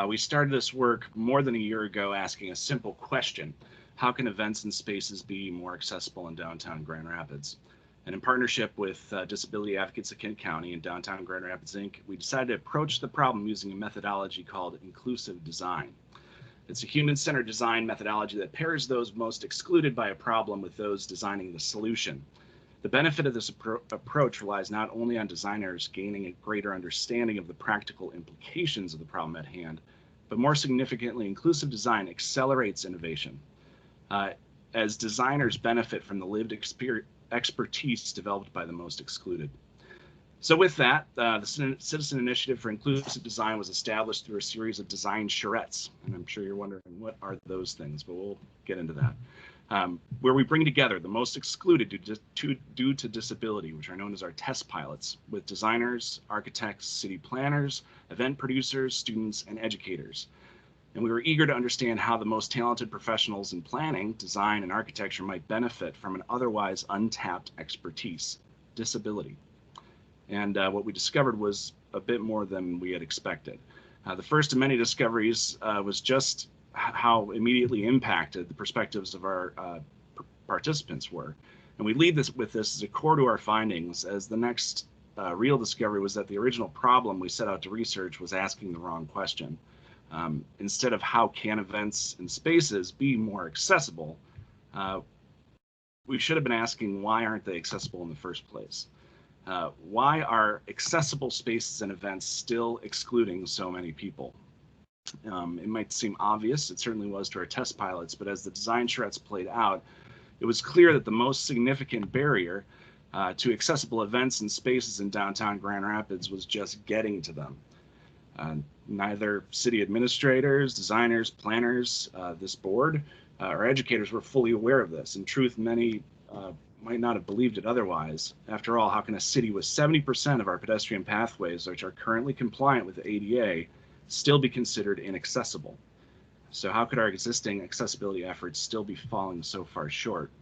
we started this work more than a year ago asking a simple question: how can events and spaces be more accessible in downtown Grand Rapids? And in partnership with Disability Advocates of Kent County and Downtown Grand Rapids, Inc., we decided to approach the problem using a methodology called inclusive design. It's a human-centered design methodology that pairs those most excluded by a problem with those designing the solution. The benefit of this approach relies not only on designers gaining a greater understanding of the practical implications of the problem at hand, but more significantly, inclusive design accelerates innovation, as designers benefit from the lived expertise developed by the most excluded. So with that, the Citizen Initiative for Inclusive Design was established through a series of design charrettes. And I'm sure you're wondering, what are those things? But we'll get into that. Where we bring together the most excluded due to disability, which are known as our test pilots, with designers, architects, city planners, event producers, students, and educators. And we were eager to understand how the most talented professionals in planning, design, and architecture might benefit from an otherwise untapped expertise, disability. And what we discovered was a bit more than we had expected. The first of many discoveries was just how immediately impacted the perspectives of our participants were. And we lead with this as a core to our findings, as the next real discovery was that the original problem we set out to research was asking the wrong question. Instead of how can events and spaces be more accessible, we should have been asking, why aren't they accessible in the first place? Why are accessible spaces and events still excluding so many people? It might seem obvious, it certainly was to our test pilots, but as the design charrettes played out, it was clear that the most significant barrier to accessible events and spaces in downtown Grand Rapids was just getting to them. Neither city administrators, designers, planners, this board, or educators were fully aware of this. In truth, many might not have believed it otherwise. After all, how can a city with 70% of our pedestrian pathways, which are currently compliant with the ADA, still be considered inaccessible? So how could our existing accessibility efforts still be falling so far short?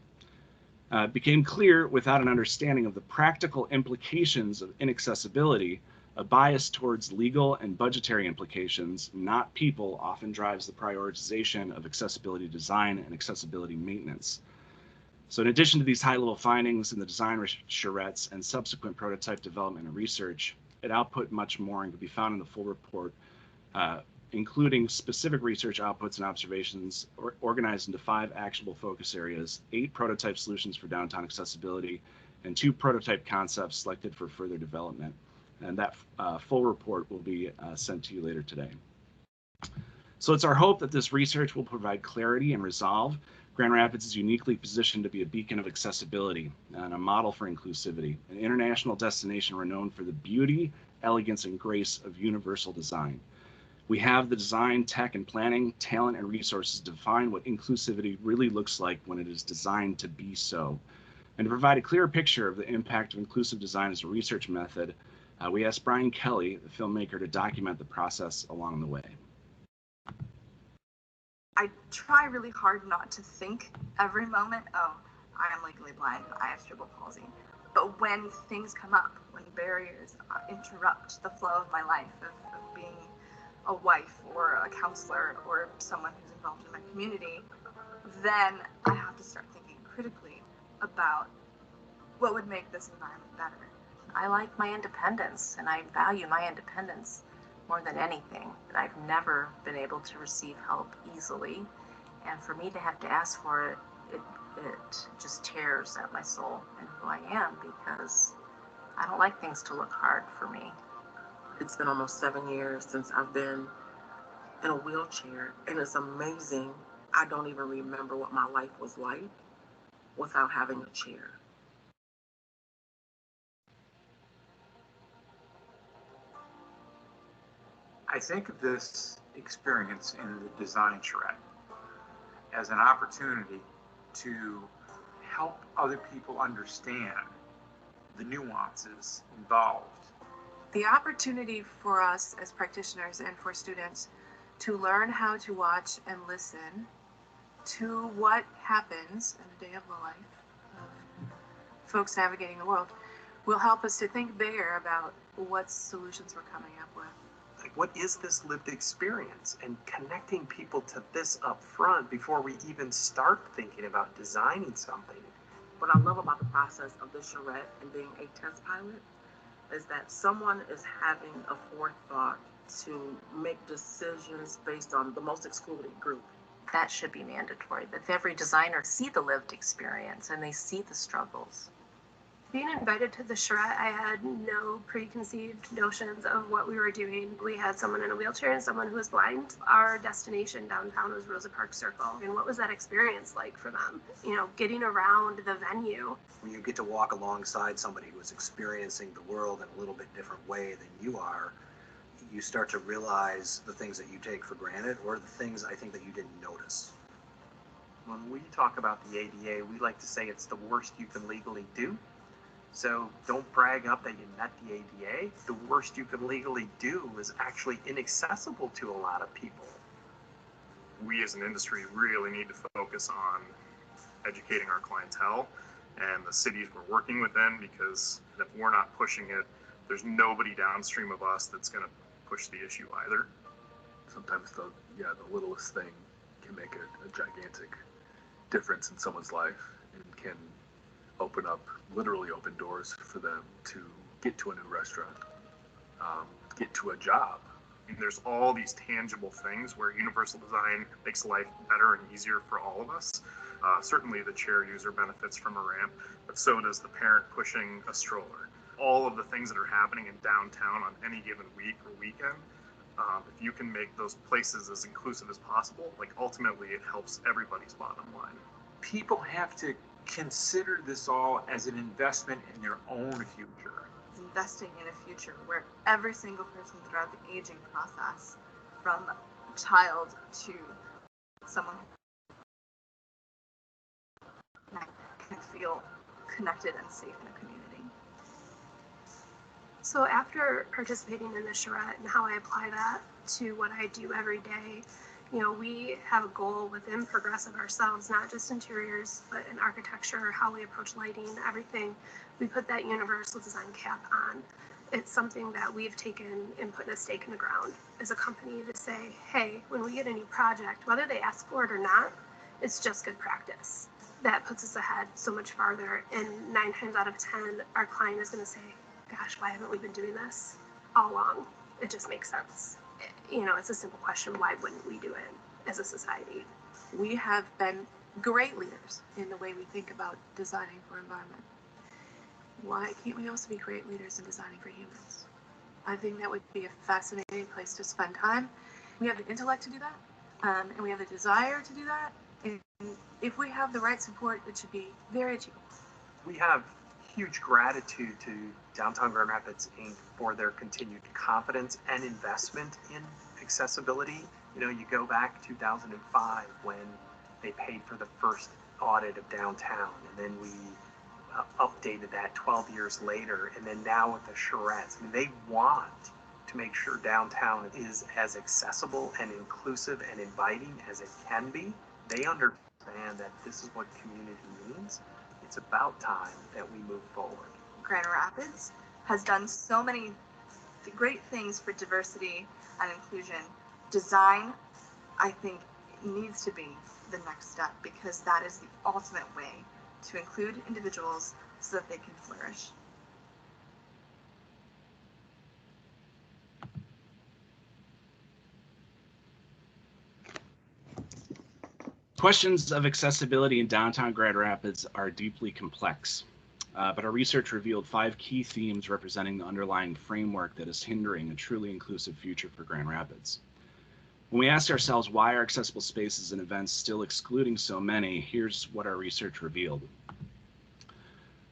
It became clear, without an understanding of the practical implications of inaccessibility, a bias towards legal and budgetary implications, not people, often drives the prioritization of accessibility design and accessibility maintenance. So in addition to these high-level findings in the design charrettes and subsequent prototype development and research, it output much more and can be found in the full report, including specific research outputs and observations organized into 5 actionable focus areas, 8 prototype solutions for downtown accessibility, and 2 prototype concepts selected for further development. And that full report will be sent to you later today. So it's our hope that this research will provide clarity and resolve. Grand Rapids is uniquely positioned to be a beacon of accessibility and a model for inclusivity, an international destination renowned for the beauty, elegance, and grace of universal design. We have the design, tech, and planning, talent, and resources to define what inclusivity really looks like when it is designed to be so. And to provide a clearer picture of the impact of inclusive design as a research method, we asked Brian Kelly, the filmmaker, to document the process along the way. I try really hard not to think every moment, oh, I am legally blind, I have cerebral palsy. But when things come up, when barriers interrupt the flow of my life, of being a wife or a counselor or someone who's involved in my community, then I have to start thinking critically about what would make this environment better. I like my independence, and I value my independence more than anything. But I've never been able to receive help easily, and for me to have to ask for it, it just tears at my soul and who I am, because I don't like things to look hard for me. It's been almost 7 years since I've been in a wheelchair, and it's amazing. I don't even remember what my life was like without having a chair. I think of this experience in the design charrette as an opportunity to help other people understand the nuances involved. The opportunity for us as practitioners and for students to learn how to watch and listen to what happens in the day of the life of folks navigating the world will help us to think bigger about what solutions we're coming up with. Like, what is this lived experience, and connecting people to this up front before we even start thinking about designing something. What I love about the process of the charrette and being a test pilot is that someone is having a forethought to make decisions based on the most excluded group. That should be mandatory, that every designer see the lived experience and they see the struggles. Being invited to the charrette, I had no preconceived notions of what we were doing. We had someone in a wheelchair and someone who was blind. Our destination downtown was Rosa Parks Circle. And what was that experience like for them? You know, getting around the venue. When you get to walk alongside somebody who is experiencing the world in a little bit different way than you are, you start to realize the things that you take for granted, or the things I think that you didn't notice. When we talk about the ADA, we like to say it's the worst you can legally do. So don't brag up that you met the ADA. The worst you can legally do is actually inaccessible to a lot of people. We as an industry really need to focus on educating our clientele and the cities we're working within, because if we're not pushing it, there's nobody downstream of us that's going to push the issue either. Sometimes the littlest thing can make a gigantic difference in someone's life and can literally open doors for them to get to a new restaurant, get to a job. And there's all these tangible things where universal design makes life better and easier for all of us. Certainly the chair user benefits from a ramp, but so does the parent pushing a stroller. All of the things that are happening in downtown on any given week or weekend, if you can make those places as inclusive as possible, like ultimately it helps everybody's bottom line. People have to consider this all as an investment in their own future. Investing in a future where every single person throughout the aging process, from child to someone, can feel connected and safe in a community. So after participating in the charrette and how I apply that to what I do every day, you know, we have a goal within Progressive ourselves, not just interiors, but in architecture, how we approach lighting, everything. We put that universal design cap on. It's something that we've taken and put a stake in the ground as a company to say, hey, when we get a new project, whether they ask for it or not, it's just good practice. That puts us ahead so much farther. And 9 times out of 10, our client is going to say, gosh, why haven't we been doing this all along? It just makes sense. You know, it's a simple question. Why wouldn't we do it as a society? We have been great leaders in the way we think about designing for environment. Why can't we also be great leaders in designing for humans? I think that would be a fascinating place to spend time. We have the intellect to do that, and we have the desire to do that. And if we have the right support, it should be very achievable. We have huge gratitude to Downtown Grand Rapids Inc. for their continued confidence and investment in accessibility. You know, you go back to 2005 when they paid for the first audit of downtown, and then we updated that 12 years later, and then now with the charrettes. I mean, they want to make sure downtown is as accessible and inclusive and inviting as it can be. They understand that this is what community means. It's about time that we move forward. Grand Rapids has done so many great things for diversity and inclusion. Design, I think, needs to be the next step, because that is the ultimate way to include individuals so that they can flourish. Questions of accessibility in downtown Grand Rapids are deeply complex, but our research revealed 5 key themes representing the underlying framework that is hindering a truly inclusive future for Grand Rapids. When we ask ourselves why are accessible spaces and events still excluding so many, here's what our research revealed.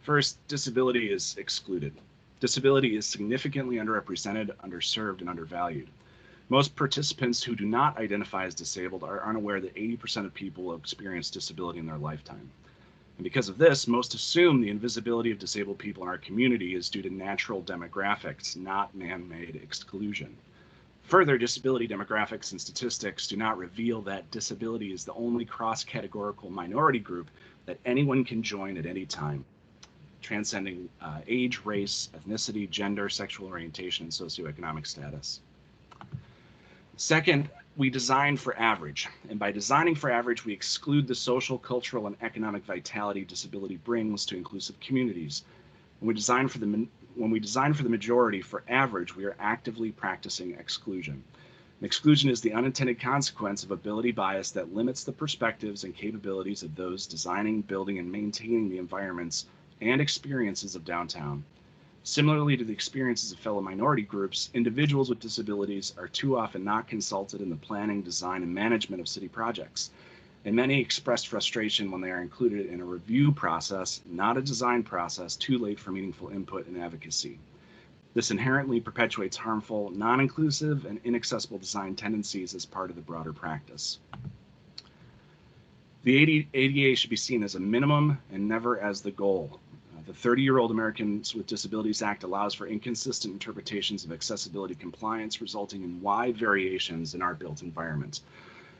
First, disability is excluded. Disability is significantly underrepresented, underserved, and undervalued. Most participants who do not identify as disabled are unaware that 80% of people will experience disability in their lifetime. And because of this, most assume the invisibility of disabled people in our community is due to natural demographics, not man-made exclusion. Further, disability demographics and statistics do not reveal that disability is the only cross-categorical minority group that anyone can join at any time, transcending age, race, ethnicity, gender, sexual orientation, and socioeconomic status. Second, we design for average. And by designing for average, we exclude the social, cultural, and economic vitality disability brings to inclusive communities. When we design for the majority for average, we are actively practicing exclusion. And exclusion is the unintended consequence of ability bias that limits the perspectives and capabilities of those designing, building, and maintaining the environments and experiences of downtown. Similarly to the experiences of fellow minority groups, individuals with disabilities are too often not consulted in the planning, design, and management of city projects. And many express frustration when they are included in a review process, not a design process, too late for meaningful input and advocacy. This inherently perpetuates harmful, non-inclusive, and inaccessible design tendencies as part of the broader practice. The ADA should be seen as a minimum and never as the goal. The 30-year-old Americans with Disabilities Act allows for inconsistent interpretations of accessibility compliance, resulting in wide variations in our built environment.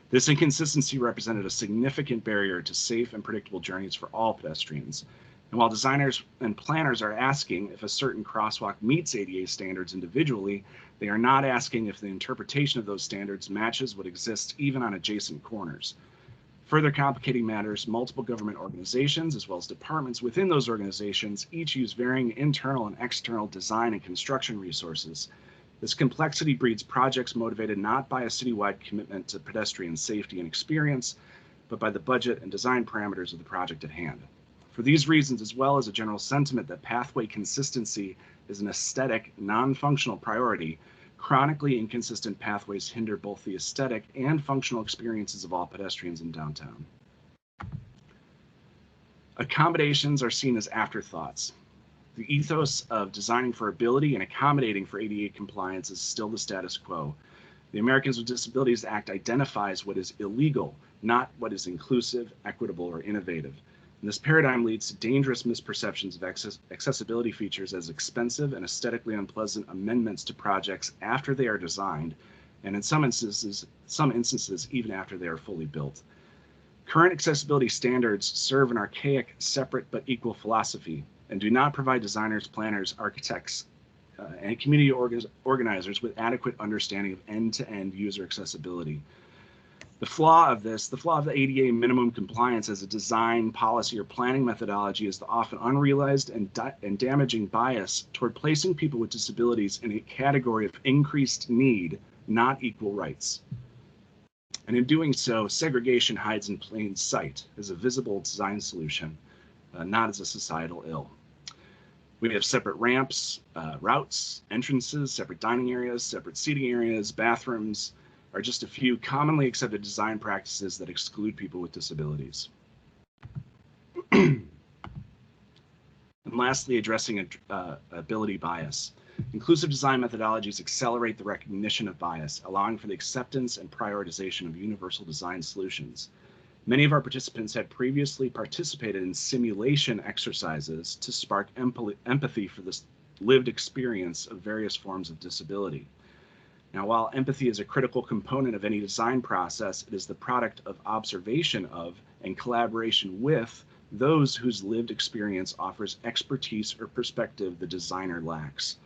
This inconsistency represented a significant barrier to safe and predictable journeys for all pedestrians. And while designers and planners are asking if a certain crosswalk meets ADA standards individually, they are not asking if the interpretation of those standards matches what exists even on adjacent corners. Further complicating matters, multiple government organizations, as well as departments within those organizations, each use varying internal and external design and construction resources. This complexity breeds projects motivated not by a citywide commitment to pedestrian safety and experience, but by the budget and design parameters of the project at hand. For these reasons, as well as a general sentiment that pathway consistency is an aesthetic, non-functional priority, chronically inconsistent pathways hinder both the aesthetic and functional experiences of all pedestrians in downtown. Accommodations are seen as afterthoughts. The ethos of designing for ability and accommodating for ADA compliance is still the status quo. The Americans with Disabilities Act identifies what is illegal, not what is inclusive, equitable, or innovative. And this paradigm leads to dangerous misperceptions of accessibility features as expensive and aesthetically unpleasant amendments to projects after they are designed, and in some instances even after they are fully built. Current accessibility standards serve an archaic, separate but equal philosophy and do not provide designers, planners, architects, and community organizers with adequate understanding of end-to-end user accessibility. The flaw of the ADA minimum compliance as a design, policy, or planning methodology is the often unrealized and damaging bias toward placing people with disabilities in a category of increased need, not equal rights. And in doing so, segregation hides in plain sight as a visible design solution, not as a societal ill. We have separate ramps, routes, entrances, separate dining areas, separate seating areas, bathrooms are just a few commonly accepted design practices that exclude people with disabilities. And lastly, addressing ability bias. Inclusive design methodologies accelerate the recognition of bias, allowing for the acceptance and prioritization of universal design solutions. Many of our participants had previously participated in simulation exercises to spark empathy for this lived experience of various forms of disability. Now, while empathy is a critical component of any design process, it is the product of observation of and collaboration with those whose lived experience offers expertise or perspective the designer lacks.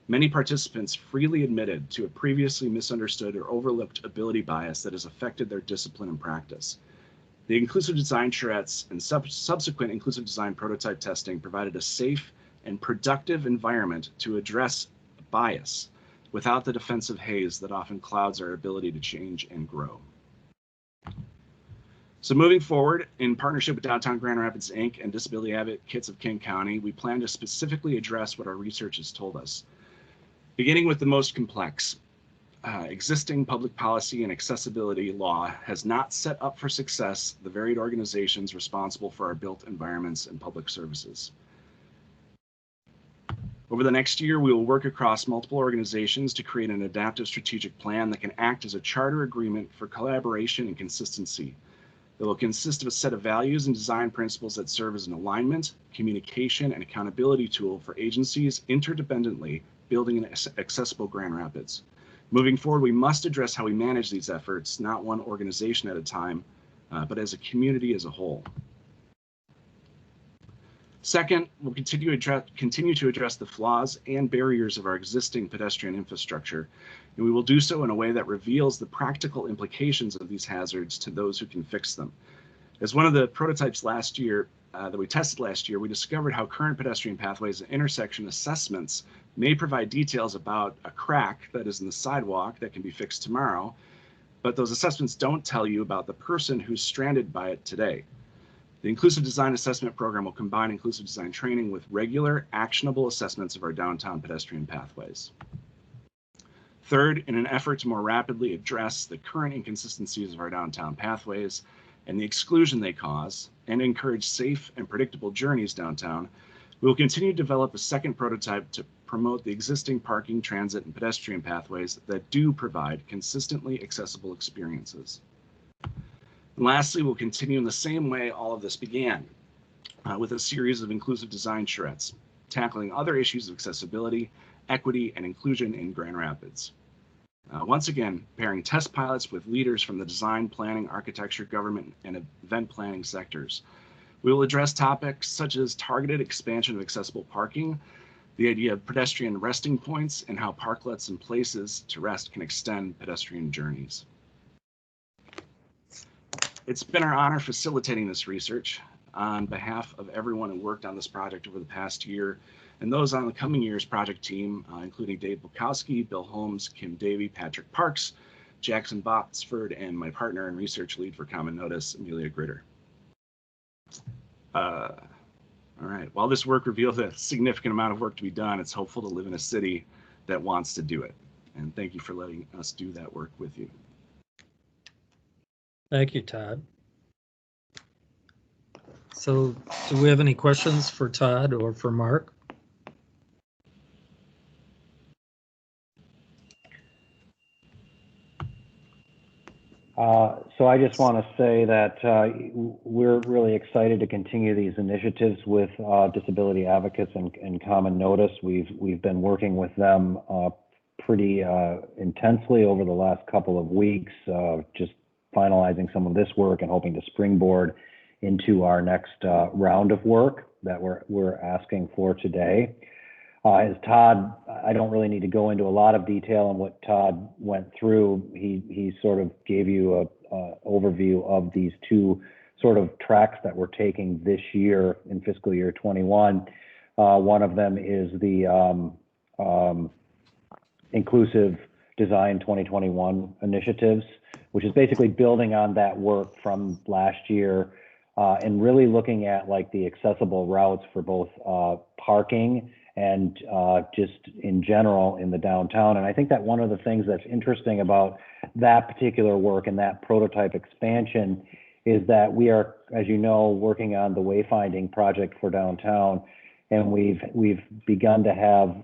Many participants freely admitted to a previously misunderstood or overlooked ability bias that has affected their discipline and practice. The inclusive design charrettes and subsequent inclusive design prototype testing provided a safe and productive environment to address bias without the defensive haze that often clouds our ability to change and grow. So moving forward, in partnership with Downtown Grand Rapids, Inc. and Disability Advocates of King County, we plan to specifically address what our research has told us. Beginning with the most complex, existing public policy and accessibility law has not set up for success the varied organizations responsible for our built environments and public services. Over the next year, we will work across multiple organizations to create an adaptive strategic plan that can act as a charter agreement for collaboration and consistency. It will consist of a set of values and design principles that serve as an alignment, communication, and accountability tool for agencies interdependently building an accessible Grand Rapids. Moving forward, we must address how we manage these efforts, not one organization at a time, but as a community as a whole. Second, we'll continue to address the flaws and barriers of our existing pedestrian infrastructure, and we will do so in a way that reveals the practical implications of these hazards to those who can fix them. As one of the prototypes last year, that we tested last year, we discovered how current pedestrian pathways and intersection assessments may provide details about a crack that is in the sidewalk that can be fixed tomorrow, but those assessments don't tell you about the person who's stranded by it today. The Inclusive Design Assessment Program will combine inclusive design training with regular, actionable assessments of our downtown pedestrian pathways. Third, in an effort to more rapidly address the current inconsistencies of our downtown pathways and the exclusion they cause, and encourage safe and predictable journeys downtown, we will continue to develop a second prototype to promote the existing parking, transit, and pedestrian pathways that do provide consistently accessible experiences. And lastly, we'll continue in the same way all of this began, with a series of inclusive design charrettes, tackling other issues of accessibility, equity, and inclusion in Grand Rapids. Once again, pairing test pilots with leaders from the design, planning, architecture, government, and event planning sectors. We will address topics such as targeted expansion of accessible parking, the idea of pedestrian resting points, and how parklets and places to rest can extend pedestrian journeys. It's been our honor facilitating this research on behalf of everyone who worked on this project over the past year, and those on the coming year's project team, including Dave Bukowski, Bill Holmes, Kim Davey, Patrick Parks, Jackson Botsford, and my partner and research lead for Common Notice, Amelia Gritter. All right, while this work reveals a significant amount of work to be done, it's hopeful to live in a city that wants to do it. And thank you for letting us do that work with you. Thank you, Todd. So do we have any questions for Todd or for Mark? So I just want to say that we're really excited to continue these initiatives with disability advocates and Common Notice. We've been working with them pretty intensely over the last couple of weeks, just finalizing some of this work and hoping to springboard into our next round of work that we're asking for today. As Todd, I don't really need to go into a lot of detail on what Todd went through. He sort of gave you a overview of these two sort of tracks that we're taking this year in fiscal year 21. One of them is the Inclusive Design 2021 initiatives, which is basically building on that work from last year and really looking at like the accessible routes for both parking and just in general in the downtown. And I think that one of the things that's interesting about that particular work and that prototype expansion is that we are, as you know, working on the wayfinding project for downtown, and we've begun to have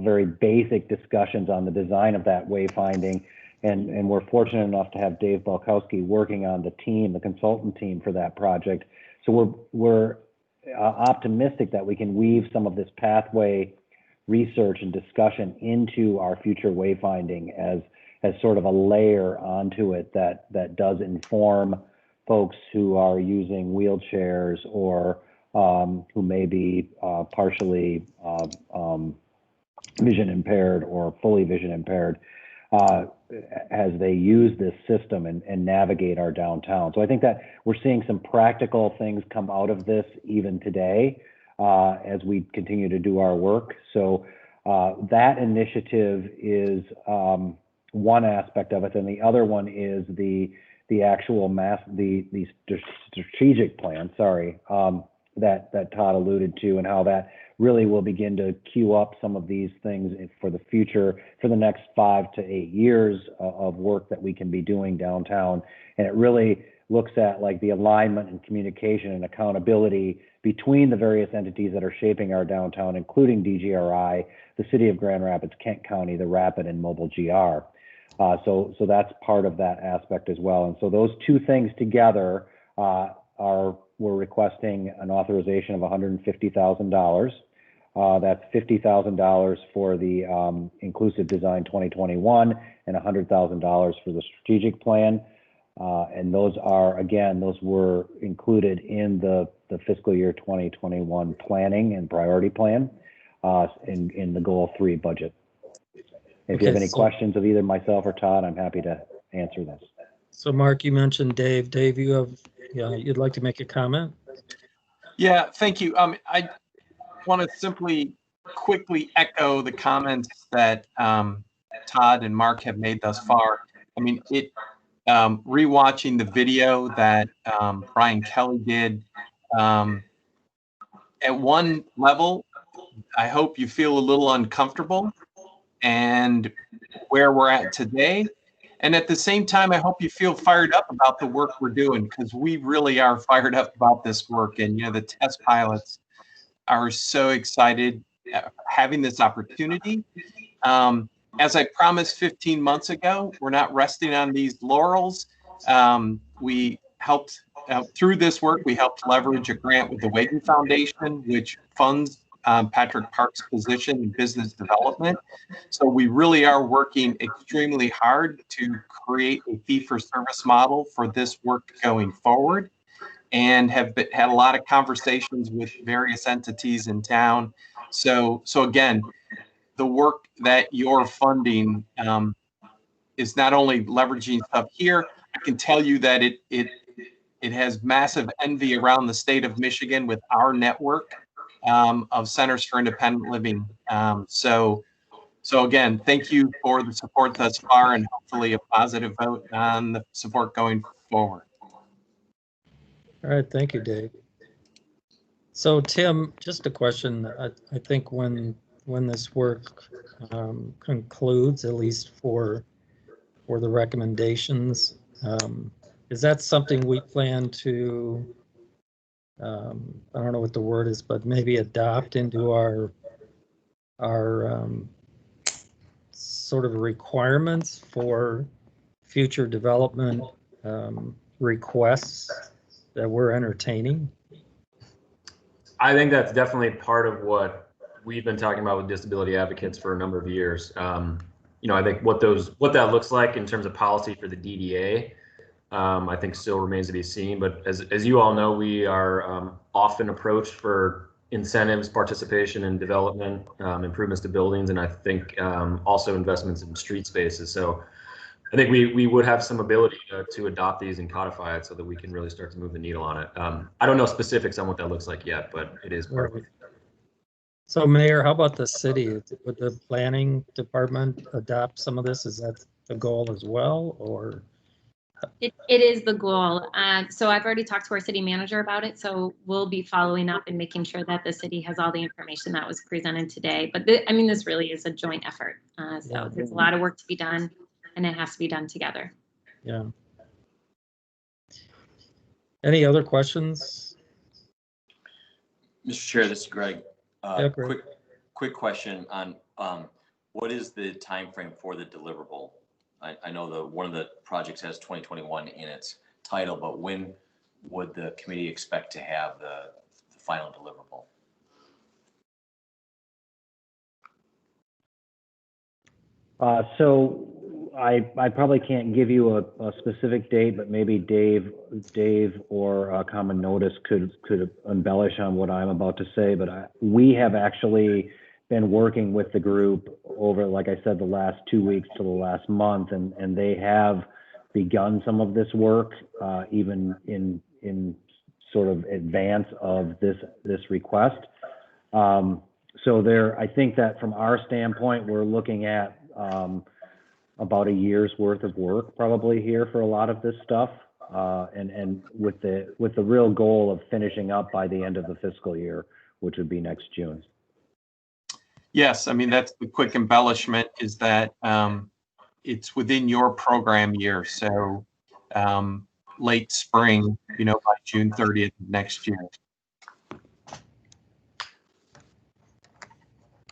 very basic discussions on the design of that wayfinding, and we're fortunate enough to have Dave Balkowski working on the team, the consultant team for that project. So we're optimistic that we can weave some of this pathway research and discussion into our future wayfinding as sort of a layer onto it that does inform folks who are using wheelchairs or who may be partially vision impaired or fully vision impaired as they use this system and navigate our downtown. So I think that we're seeing some practical things come out of this even today as we continue to do our work. So that initiative is one aspect of it, and the other one is the actual the strategic plan, that Todd alluded to, and how that really will begin to queue up some of these things for the future, for the next 5 to 8 years of work that we can be doing downtown. And it really looks at like the alignment and communication and accountability between the various entities that are shaping our downtown, including DGRI, the City of Grand Rapids, Kent County, the Rapid and Mobile GR. So that's part of that aspect as well. And so those two things together we're requesting an authorization of $150,000. That's $50,000 for the Inclusive Design 2021 and $100,000 for the strategic plan. And those were included in the fiscal year 2021 planning and priority plan in the goal 3 budget. If you have any questions of either myself or Todd, I'm happy to answer this. So Mark, you mentioned Dave. Dave, you'd like to make a comment? Yeah, thank you. I want to simply quickly echo the comments that Todd and Mark have made thus far. I mean, rewatching the video that Brian Kelly did, at one level, I hope you feel a little uncomfortable and where we're at today. And at the same time, I hope you feel fired up about the work we're doing, because we really are fired up about this work. And, the test pilots are so excited having this opportunity. As I promised 15 months ago, we're not resting on these laurels. We helped, through this work, we helped leverage a grant with the Wagon Foundation, which funds Patrick Park's position in business development. So we really are working extremely hard to create a fee-for-service model for this work going forward, and have had a lot of conversations with various entities in town. So again, the work that you're funding is not only leveraging stuff here. I can tell you that it has massive envy around the state of Michigan with our network of Centers for Independent Living. So again, thank you for the support thus far, and hopefully a positive vote on the support going forward. All right, thank you, Dave. So Tim, just a question. I think when this work concludes, at least for the recommendations, is that something we plan to, I don't know what the word is, but maybe adopt into our sort of requirements for future development requests that we're entertaining? I think that's definitely part of what we've been talking about with disability advocates for a number of years. I think what that looks like in terms of policy for the DDA, I think still remains to be seen. But as you all know, we are often approached for incentives, participation in development, improvements to buildings, and I think also investments in street spaces. So I think we would have some ability to adopt these and codify it so that we can really start to move the needle on it. I don't know specifics on what that looks like yet, but it is perfect. So Mayor, how about the city? Would the planning department adopt some of this? Is that the goal as well, or? It is the goal. So I've already talked to our city manager about it. So we'll be following up and making sure that the city has all the information that was presented today. But I mean, this really is a joint effort. So there's a lot of work to be done, and it has to be done together. Yeah. Any other questions? Mr. Chair, this is Greg. Yeah, Greg. Quick question on what is the time frame for the deliverable? I know one of the projects has 2021 in its title, but when would the committee expect to have the final deliverable? So I probably can't give you a specific date, but maybe Dave or Common Notice could embellish on what I'm about to say. But we have actually been working with the group over, like I said, the last 2 weeks to the last month, and they have begun some of this work, even in sort of advance of this request. So I think that from our standpoint, we're looking at about a year's worth of work probably here for a lot of this stuff, and with the real goal of finishing up by the end of the fiscal year, which would be next June. Yes, I mean, that's the quick embellishment is that it's within your program year. So late spring, by June 30th of next year.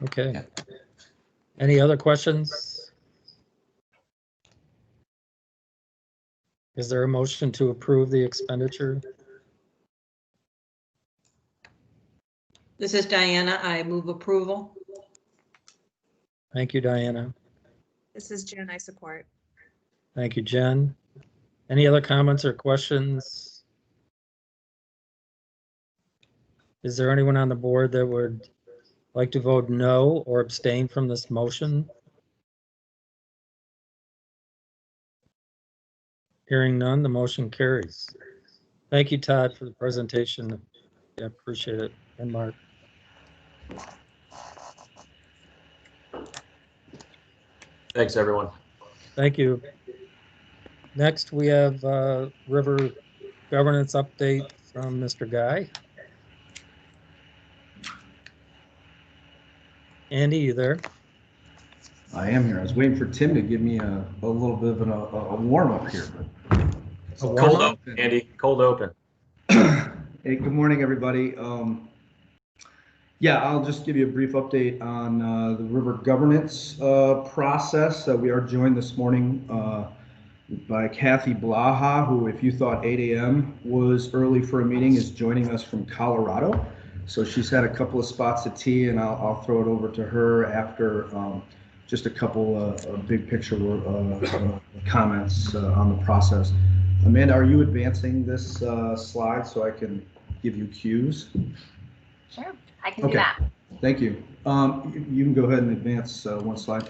Okay. Any other questions? Is there a motion to approve the expenditure? This is Diana. I move approval. Thank you, Diana. This is Jen. I support. Thank you, Jen. Any other comments or questions? Is there anyone on the board that would like to vote no or abstain from this motion? Hearing none, the motion carries. Thank you, Todd, for the presentation. I appreciate it. And Mark. Thanks, everyone. Thank you. Next, we have river governance update from Mr. Guy. Andy, you there? I am here. I was waiting for Tim to give me a little bit of a warm up here. But cold open, Andy. Cold open. Hey, good morning, everybody. Yeah, I'll just give you a brief update on the river governance process. We are joined this morning by Kathy Blaha, who, if you thought 8 a.m. was early for a meeting, is joining us from Colorado. So she's had a couple of spots of tea, and I'll throw it over to her after just a couple of big picture comments on the process. Amanda, are you advancing this slide so I can give you cues? Sure, I can do that. Thank you. You can go ahead and advance one slide.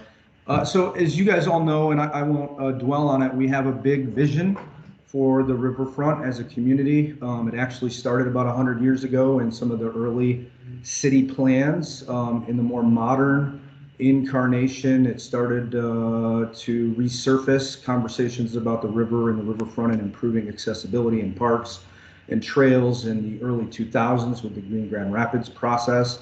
So as you guys all know, and I won't dwell on it, we have a big vision for the riverfront as a community. It actually started about 100 years ago in some of the early city plans. In the more modern incarnation, it started to resurface conversations about the river and the riverfront and improving accessibility in parks and trails in the early 2000s with the Green Grand Rapids process.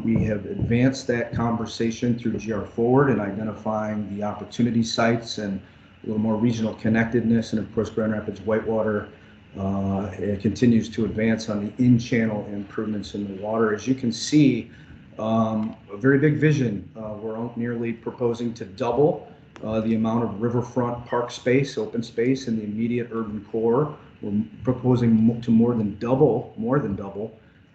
We have advanced that conversation through GR Forward and identifying the opportunity sites and a little more regional connectedness. And of course, Grand Rapids Whitewater it continues to advance on the in-channel improvements in the water. As you can see, a very big vision. We're nearly proposing to double the amount of riverfront park space, open space in the immediate urban core. We're proposing to more than double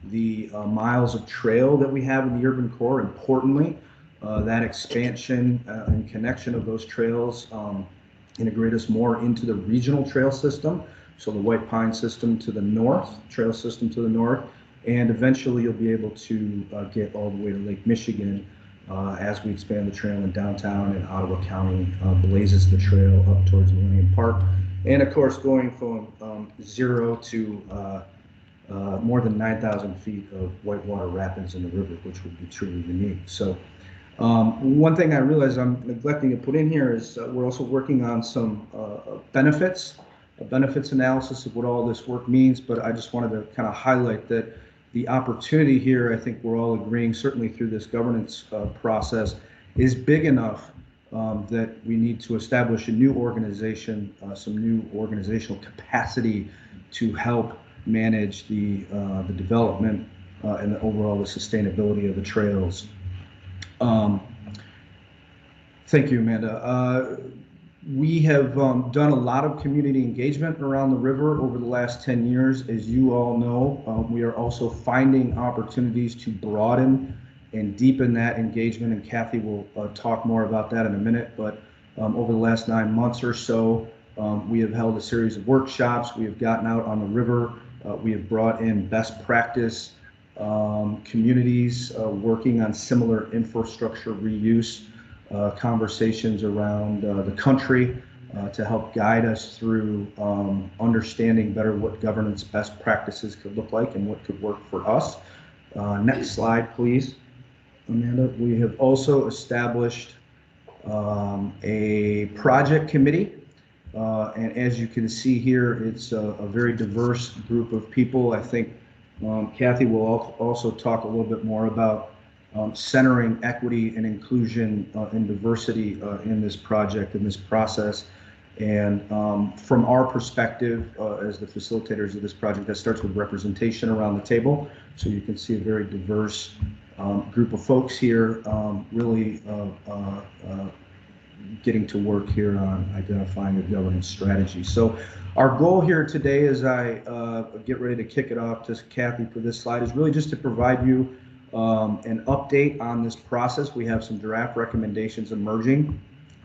the miles of trail that we have in the urban core. Importantly, that expansion and connection of those trails integrate us more into the regional trail system. So the White Pine system to the north, trail system to the north, and eventually you'll be able to get all the way to Lake Michigan as we expand the trail in downtown, and Ottawa County blazes the trail up towards Millennium Park. And of course, going from 0 to more than 9,000 feet of whitewater rapids in the river, which would be truly unique. So One thing I realize I'm neglecting to put in here is we're also working on some benefits, a benefits analysis of what all this work means, but I just wanted to kind of highlight that the opportunity here, I think we're all agreeing, certainly through this governance process, is big enough that we need to establish a new organization, some new organizational capacity to help manage the development and overall the sustainability of the trails. Thank you, Amanda. We have done a lot of community engagement around the river over the last 10 years. As you all know, we are also finding opportunities to broaden and deepen that engagement, and Kathy will talk more about that in a minute. But over the last 9 months or so, we have held a series of workshops. We have gotten out on the river. We have brought in best practice communities working on similar infrastructure reuse conversations around the country to help guide us through understanding better what governance best practices could look like and what could work for us. Next slide, please, Amanda. We have also established a project committee. And as you can see here, it's a very diverse group of people. I think Kathy will also talk a little bit more about centering equity and inclusion and diversity in this project, in this process. And from our perspective, as the facilitators of this project, that starts with representation around the table. So you can see a very diverse group of folks here, really getting to work here on identifying a governance strategy. So our goal here today, as I get ready to kick it off to Kathy for this slide, is really just to provide you an update on this process. We have some draft recommendations emerging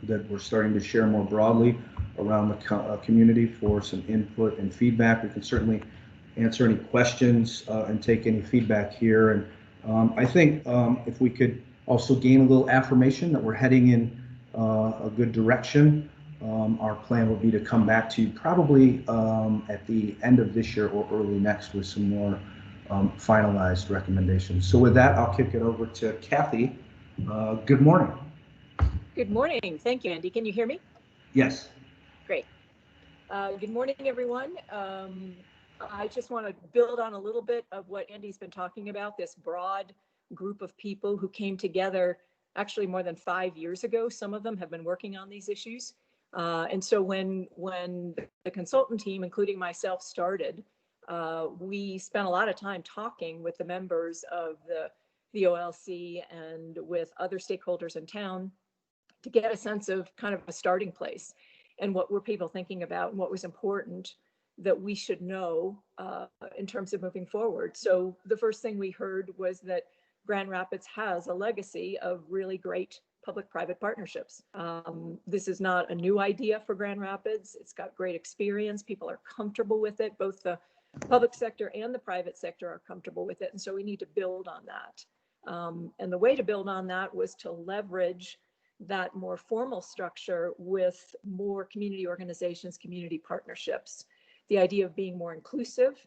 that we're starting to share more broadly around the community for some input and feedback. We can certainly answer any questions and take any feedback here. And I think if we could also gain a little affirmation that we're heading in a good direction, our plan will be to come back to you probably at the end of this year or early next with some more finalized recommendations. So with that, I'll kick it over to Kathy. Good morning. Good morning. Thank you, Andy. Can you hear me? Yes. Great. Good morning, everyone. I just want to build on a little bit of what Andy's been talking about, this broad group of people who came together actually more than 5 years ago. Some of them have been working on these issues. And so when the consultant team, including myself, started, we spent a lot of time talking with the members of the OLC and with other stakeholders in town to get a sense of kind of a starting place and what were people thinking about and what was important that we should know in terms of moving forward. So the first thing we heard was that Grand Rapids has a legacy of really great public-private partnerships. This is not a new idea for Grand Rapids. It's got great experience. People are comfortable with it. Both the public sector and the private sector are comfortable with it. And so we need to build on that. And the way to build on that was to leverage that more formal structure with more community organizations, community partnerships. The idea of being more inclusive,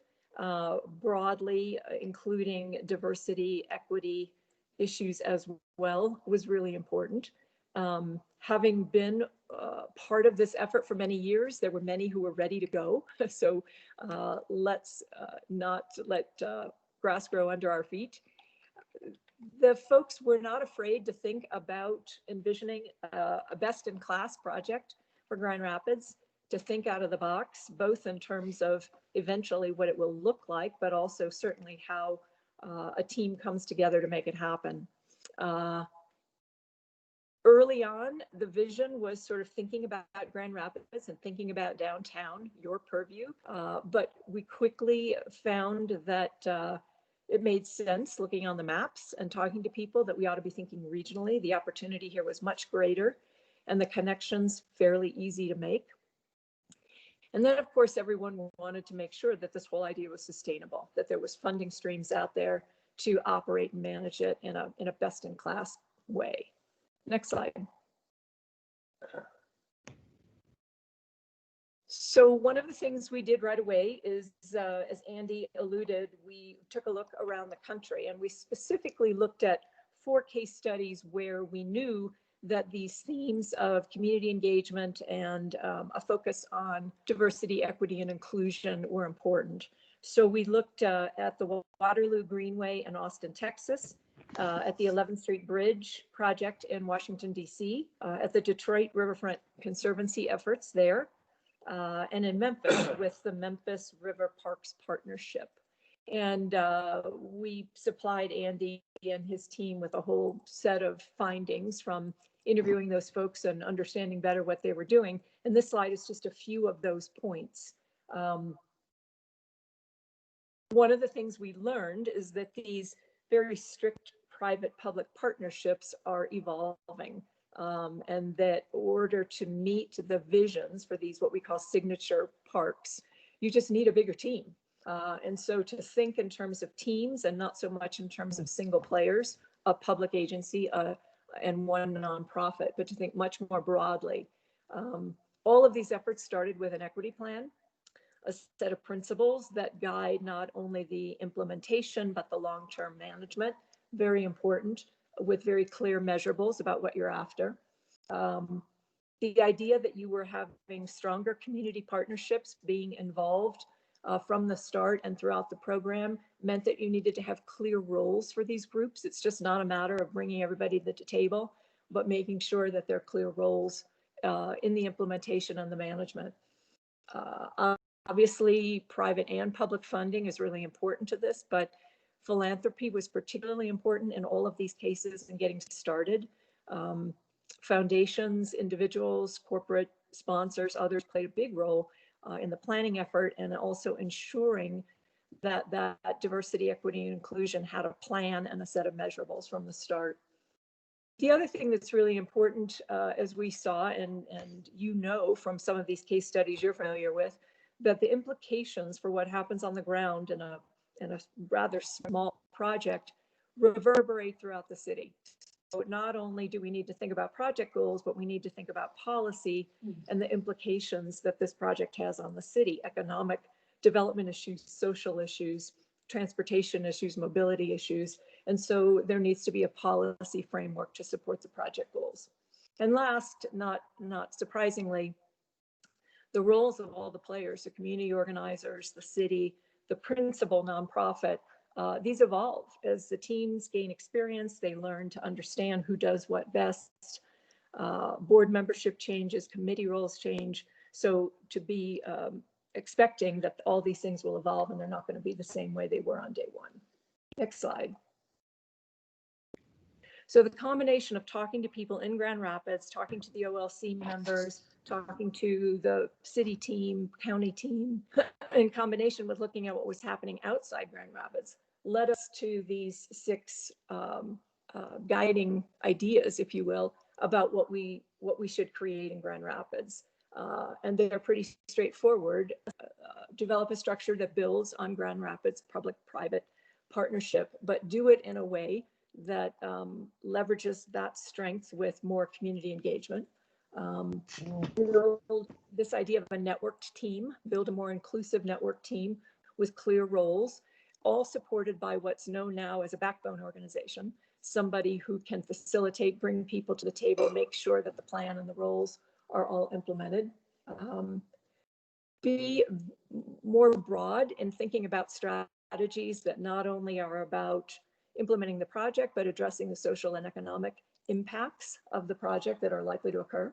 broadly, including diversity, equity issues as well, was really important. Having been part of this effort for many years, there were many who were ready to go. So let's not let grass grow under our feet. The folks were not afraid to think about envisioning a best-in-class project for Grand Rapids, to think out of the box, both in terms of eventually what it will look like, but also certainly how a team comes together to make it happen. Early on, the vision was sort of thinking about Grand Rapids and thinking about downtown, your purview, but we quickly found that it made sense looking on the maps and talking to people that we ought to be thinking regionally. The opportunity here was much greater and the connections fairly easy to make. And then, of course, everyone wanted to make sure that this whole idea was sustainable, that there was funding streams out there to operate and manage it in a best-in-class way. Next slide. So one of the things we did right away is, as Andy alluded, we took a look around the country and we specifically looked at 4 case studies where we knew that these themes of community engagement and a focus on diversity, equity, and inclusion were important. So we looked at the Waterloo Greenway in Austin, Texas, at the 11th Street Bridge project in Washington, D.C., at the Detroit Riverfront Conservancy efforts there, and in Memphis with the Memphis River Parks Partnership. And we supplied Andy and his team with a whole set of findings from interviewing those folks and understanding better what they were doing. And this slide is just a few of those points. One of the things we learned is that these very strict private-public partnerships are evolving, and that in order to meet the visions for these, what we call signature parks, you just need a bigger team. And so to think in terms of teams and not so much in terms of single players, a public agency and one nonprofit, but to think much more broadly. All of these efforts started with an equity plan, a set of principles that guide not only the implementation, but the long-term management, very important, with very clear measurables about what you're after. The idea that you were having stronger community partnerships, being involved from the start and throughout the program, meant that you needed to have clear roles for these groups. It's just not a matter of bringing everybody to the table, but making sure that there are clear roles in the implementation and the management. Obviously, private and public funding is really important to this, but philanthropy was particularly important in all of these cases in getting started. Foundations, individuals, corporate sponsors, others played a big role in the planning effort, and also ensuring that diversity, equity, and inclusion had a plan and a set of measurables from the start. The other thing that's really important, as we saw, and you know from some of these case studies you're familiar with, that the implications for what happens on the ground in a rather small project reverberate throughout the city. So not only do we need to think about project goals, but we need to think about policy and the implications that this project has on the city, economic development issues, social issues, transportation issues, mobility issues. And so there needs to be a policy framework to support the project goals. And last, not surprisingly, the roles of all the players, the community organizers, the city, the principal nonprofit, these evolve as the teams gain experience. They learn to understand who does what best. Board membership changes, committee roles change. So to be expecting that all these things will evolve and they're not going to be the same way they were on day one. Next slide. So the combination of talking to people in Grand Rapids, talking to the OLC members, talking to the city team, county team, in combination with looking at what was happening outside Grand Rapids, led us to these 6 guiding ideas, if you will, about what we should create in Grand Rapids. And they're pretty straightforward. Develop a structure that builds on Grand Rapids public-private partnership, but do it in a way that leverages that strength with more community engagement. Build this idea of a networked team, build a more inclusive network team with clear roles, all supported by what's known now as a backbone organization, somebody who can facilitate, bring people to the table, make sure that the plan and the roles are all implemented. Be more broad in thinking about strategies that not only are about implementing the project, but addressing the social and economic impacts of the project that are likely to occur.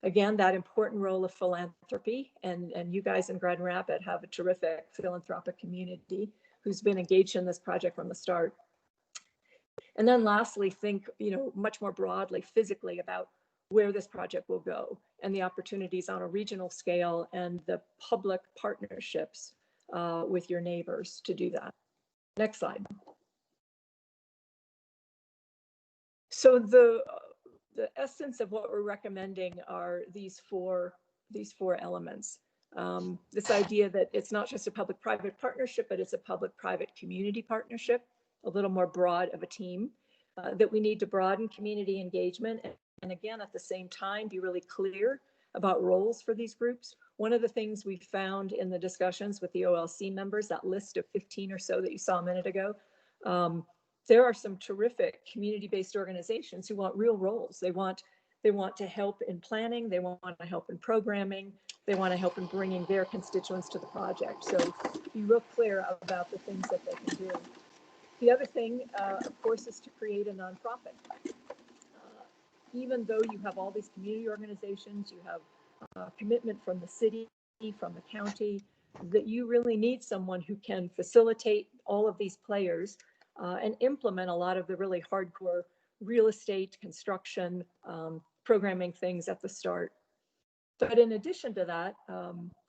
Again, that important role of philanthropy, and you guys in Grand Rapids have a terrific philanthropic community who's been engaged in this project from the start. And then lastly, think, much more broadly, physically, about where this project will go and the opportunities on a regional scale and the public partnerships with your neighbors to do that. Next slide. So the essence of what we're recommending are these four elements. This idea that it's not just a public-private partnership, but it's a public-private community partnership, a little more broad of a team, that we need to broaden community engagement and again, at the same time, be really clear about roles for these groups. One of the things we found in the discussions with the OLC members, that list of 15 or so that you saw a minute ago, there are some terrific community-based organizations who want real roles. They want to help in planning, they want to help in programming, they want to help in bringing their constituents to the project. So be real clear about the things that they can do. The other thing, of course, is to create a nonprofit. Even though you have all these community organizations, you have commitment from the city, from the county, that you really need someone who can facilitate all of these players and implement a lot of the really hardcore real estate, construction, programming things at the start. But in addition to that,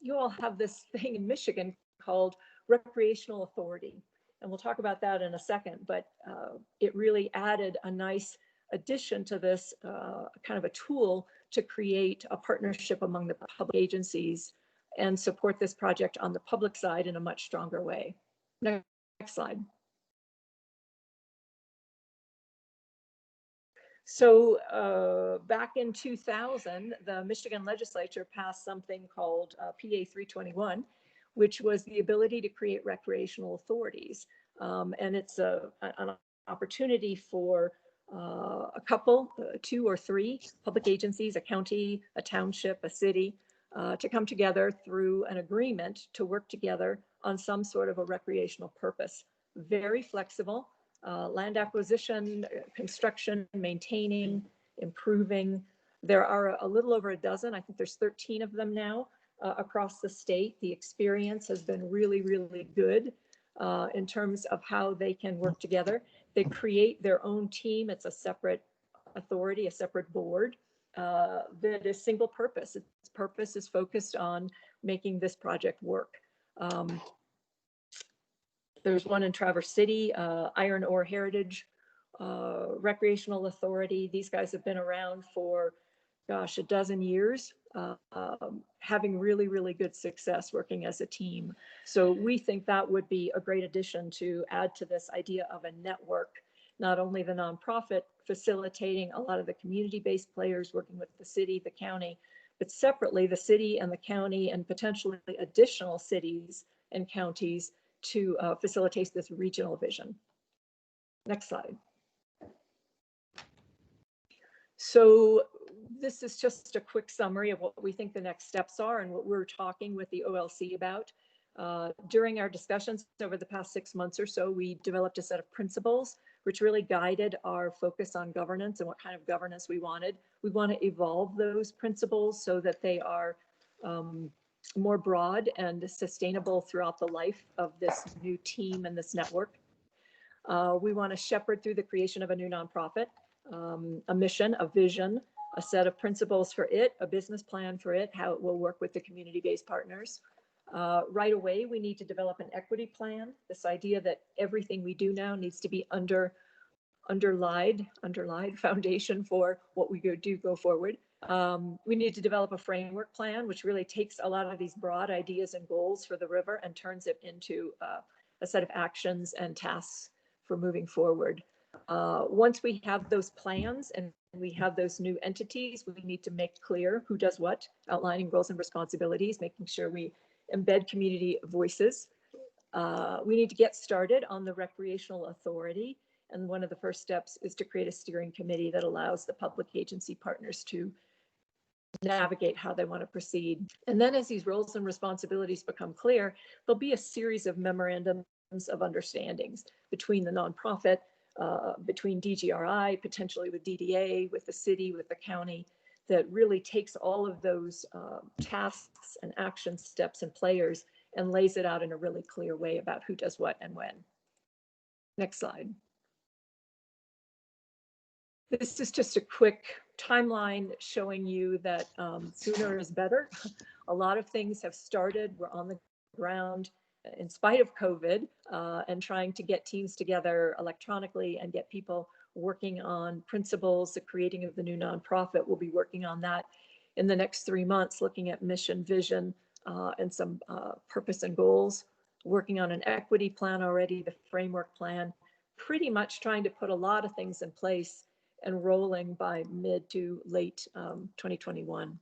you all have this thing in Michigan called Recreational Authority. And we'll talk about that in a second, but it really added a nice addition to this kind of a tool to create a partnership among the public agencies and support this project on the public side in a much stronger way. Next slide. So back in 2000, the Michigan legislature passed something called PA 321, which was the ability to create recreational authorities. And it's an opportunity for a couple, 2 or 3 public agencies, a county, a township, a city, to come together through an agreement to work together on some sort of a recreational purpose. Very flexible. Land acquisition, construction, maintaining, improving. There are a little over a dozen. I think there's 13 of them now across the state. The experience has been really, really good in terms of how they can work together. They create their own team. It's a separate authority, a separate board that is single purpose. Its purpose is focused on making this project work. There's one in Traverse City, Iron Ore Heritage Recreational Authority. These guys have been around for, gosh, a dozen years, having really, really good success working as a team. So we think that would be a great addition to add to this idea of a network, not only the nonprofit facilitating a lot of the community-based players working with the city, the county, but separately the city and the county and potentially additional cities and counties to facilitate this regional vision. Next slide. So this is just a quick summary of what we think the next steps are and what we're talking with the OLC about. During our discussions over the past 6 months or so, we developed a set of principles which really guided our focus on governance and what kind of governance we wanted. We want to evolve those principles so that they are more broad and sustainable throughout the life of this new team and this network. We want to shepherd through the creation of a new nonprofit, a mission, a vision, a set of principles for it, a business plan for it, how it will work with the community-based partners. Right away, we need to develop an equity plan, this idea that everything we do now needs to be underlined foundation for what we go forward. We need to develop a framework plan, which really takes a lot of these broad ideas and goals for the river and turns it into a set of actions and tasks for moving forward. Once we have those plans and we have those new entities, we need to make clear who does what, outlining roles and responsibilities, making sure we embed community voices. We need to get started on the recreational authority. And one of the first steps is to create a steering committee that allows the public agency partners to navigate how they want to proceed. And then as these roles and responsibilities become clear, there'll be a series of memorandums of understandings between the nonprofit, between DGRI, potentially with DDA, with the city, with the county, that really takes all of those tasks and action steps and players and lays it out in a really clear way about who does what and when. Next slide. This is just a quick timeline showing you that sooner is better. A lot of things have started. We're on the ground in spite of COVID and trying to get teams together electronically and get people working on principles. The creating of the new nonprofit, we'll be working on that in the next 3 months, looking at mission, vision, and some purpose and goals, working on an equity plan already, the framework plan, pretty much trying to put a lot of things in place and rolling by mid to late 2021.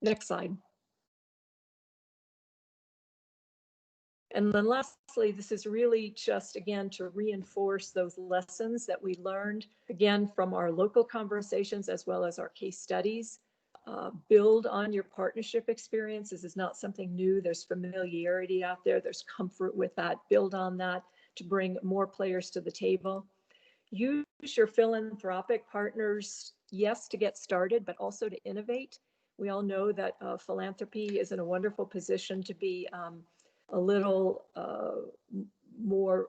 Next slide. And then lastly, this is really just, again, to reinforce those lessons that we learned, again, from our local conversations as well as our case studies. Build on your partnership experience. This is not something new. There's familiarity out there. There's comfort with that. Build on that to bring more players to the table. Use your philanthropic partners, yes, to get started, but also to innovate. We all know that philanthropy is in a wonderful position to be a little more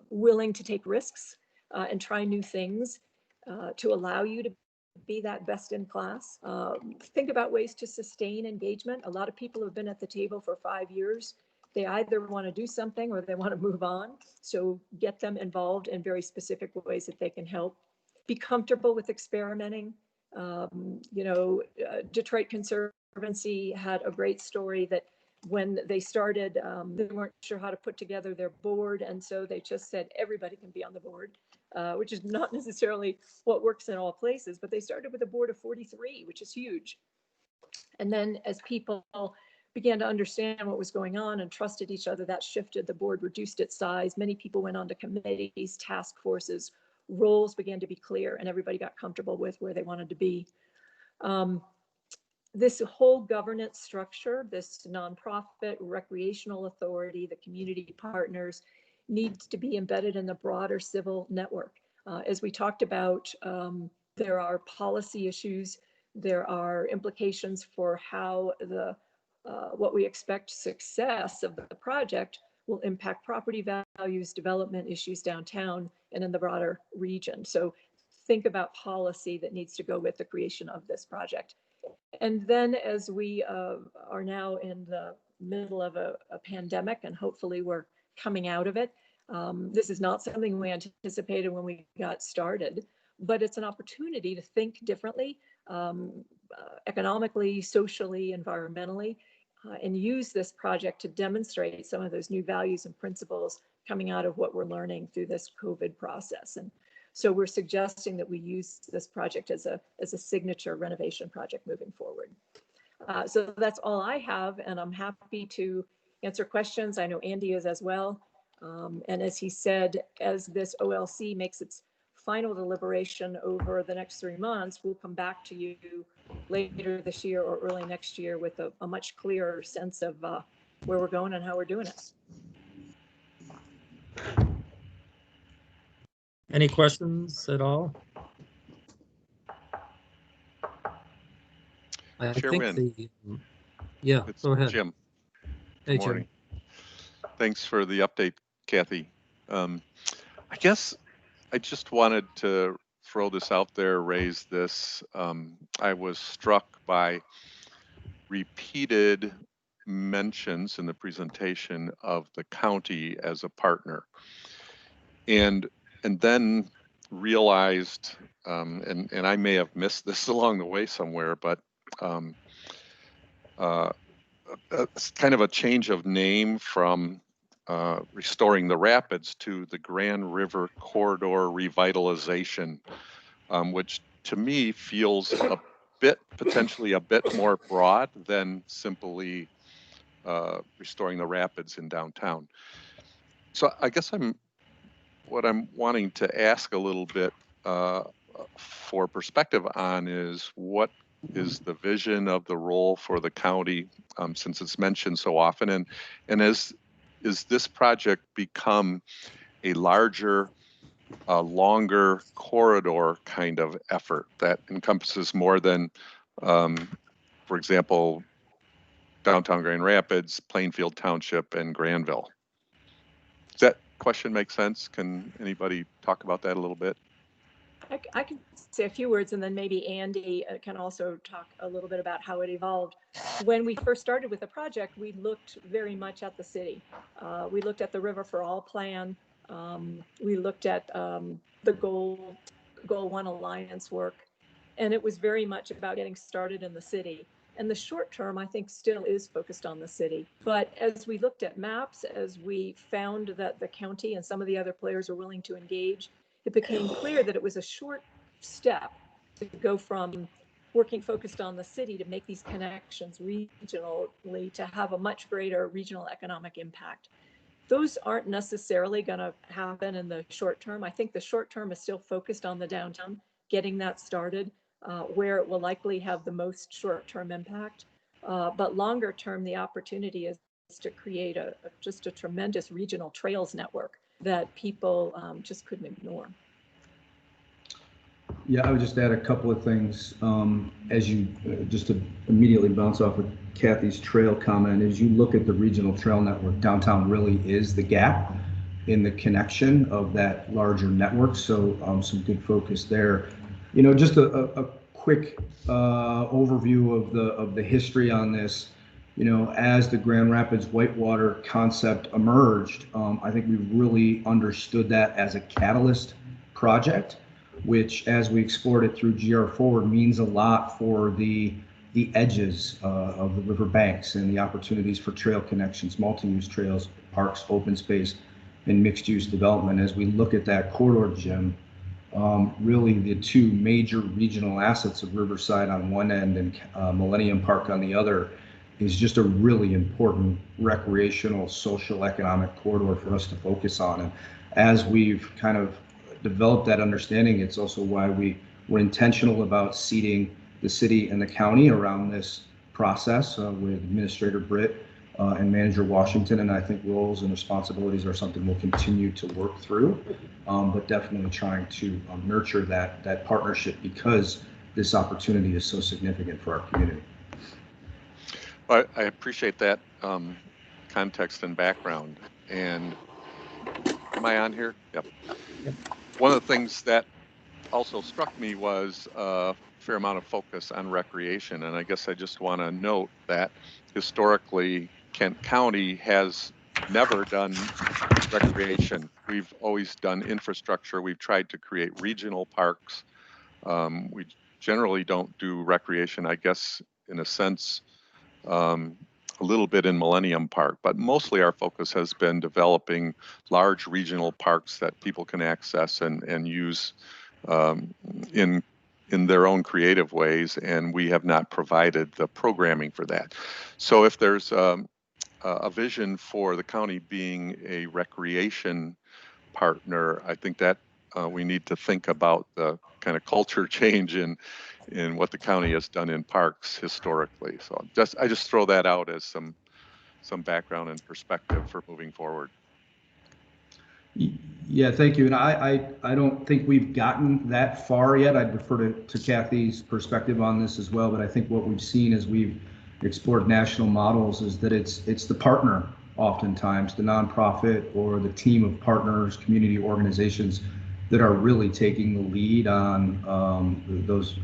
willing to take risks and try new things to allow you to be that best in class. Think about ways to sustain engagement. A lot of people have been at the table for 5 years. They either want to do something or they want to move on. So get them involved in very specific ways that they can help. Be comfortable with experimenting. Detroit Conservancy had a great story that when they started, they weren't sure how to put together their board. And so they just said, everybody can be on the board, which is not necessarily what works in all places, but they started with a board of 43, which is huge. And then as people began to understand what was going on and trusted each other, that shifted. The board reduced its size. Many people went on to committees, task forces, roles began to be clear, and everybody got comfortable with where they wanted to be. This whole governance structure, this nonprofit, recreational authority, the community partners, needs to be embedded in the broader civil network. As we talked about, there are policy issues. There are implications for how what we expect success of the project will impact property values, development issues downtown and in the broader region. So think about policy that needs to go with the creation of this project. And then as we are now in the middle of a pandemic, and hopefully we're coming out of it, this is not something we anticipated when we got started, but it's an opportunity to think differently, economically, socially, environmentally, and use this project to demonstrate some of those new values and principles coming out of what we're learning through this COVID process. And so we're suggesting that we use this project as a signature renovation project moving forward. So that's all I have, and I'm happy to answer questions. I know Andy is as well. And as he said, as this OLC makes its final deliberation over the next 3 months, we'll come back to you later this year or early next year with a much clearer sense of where we're going and how we're doing it. Any questions at all? I Chairman, think yeah, it's go ahead. Jim. Hey, Good morning. Jim. Thanks for the update, Kathy. I guess I just wanted to throw this out there, raise this. I was struck by repeated mentions in the presentation of the county as a partner, and then realized, and I may have missed this along the way somewhere, but it's kind of a change of name from restoring the rapids to the Grand River Corridor Revitalization, which to me feels potentially a bit more broad than simply restoring the rapids in downtown. So I guess what I'm wanting to ask a little bit for perspective on is, what is the vision of the role for the county, since it's mentioned so often, and is this project become a larger, longer corridor kind of effort that encompasses more than, for example, downtown Grand Rapids, Plainfield Township, and Granville? Does that question make sense? Can anybody talk about that a little bit? I can say a few words, and then maybe Andy can also talk a little bit about how it evolved. When we first started with the project, we looked very much at the city. We looked at the River for All plan. We looked at the Goal 1 Alliance work, and it was very much about getting started in the city. And the short term, I think, still is focused on the city. But as we looked at maps, as we found that the county and some of the other players were willing to engage, it became clear that it was a short step to go from working focused on the city to make these connections regionally to have a much greater regional economic impact. those aren't necessarily going to happen in the short term. I think the short term is still focused on the downtown, getting that started, where it will likely have the most short-term impact. But longer term, the opportunity is to create just a tremendous regional trails network that people just couldn't ignore. Yeah, I would just add a couple of things as you just to immediately bounce off of Kathy's trail comment. As you look at the regional trail network, downtown really is the gap in the connection of that larger network. So some good focus there. You know, just a quick overview of the history on this. You know, as the Grand Rapids Whitewater concept emerged, I think we really understood that as a catalyst project, which as we explored it through GR Forward means a lot for the edges of the river banks and the opportunities for trail connections, multi-use trails, parks, open space, and mixed-use development. As we look at that corridor, Jim, really the two major regional assets of Riverside on one end and Millennium Park on the other is just a really important recreational, social, economic corridor for us to focus on. And as we've kind of developed that understanding, it's also why we were intentional about seating the city and the county around this process with Administrator Britt and Manager Washington. And I think roles and responsibilities are something we'll continue to work through, but definitely trying to nurture that partnership because this opportunity is so significant for our community. I appreciate that context and background. And am I on here? Yep. One of the things that also struck me was a fair amount of focus on recreation. And I guess I just want to note that historically, Kent County has never done recreation. We've always done infrastructure. We've tried to create regional parks. We generally don't do recreation, I guess, in a sense, a little bit in Millennium Park, but mostly our focus has been developing large regional parks that people can access and use in their own creative ways, and we have not provided the programming for that. So if there's a vision for the county being a recreation partner, I think that we need to think about the kind of culture change in what the county has done in parks historically. So I just throw that out as some background and perspective for moving forward. Yeah, thank you. And I don't think we've gotten that far yet. I'd defer to Kathy's perspective on this as well. But I think what we've seen as we've explored national models is that it's the partner, oftentimes the nonprofit or the team of partners, community organizations that are really taking the lead on those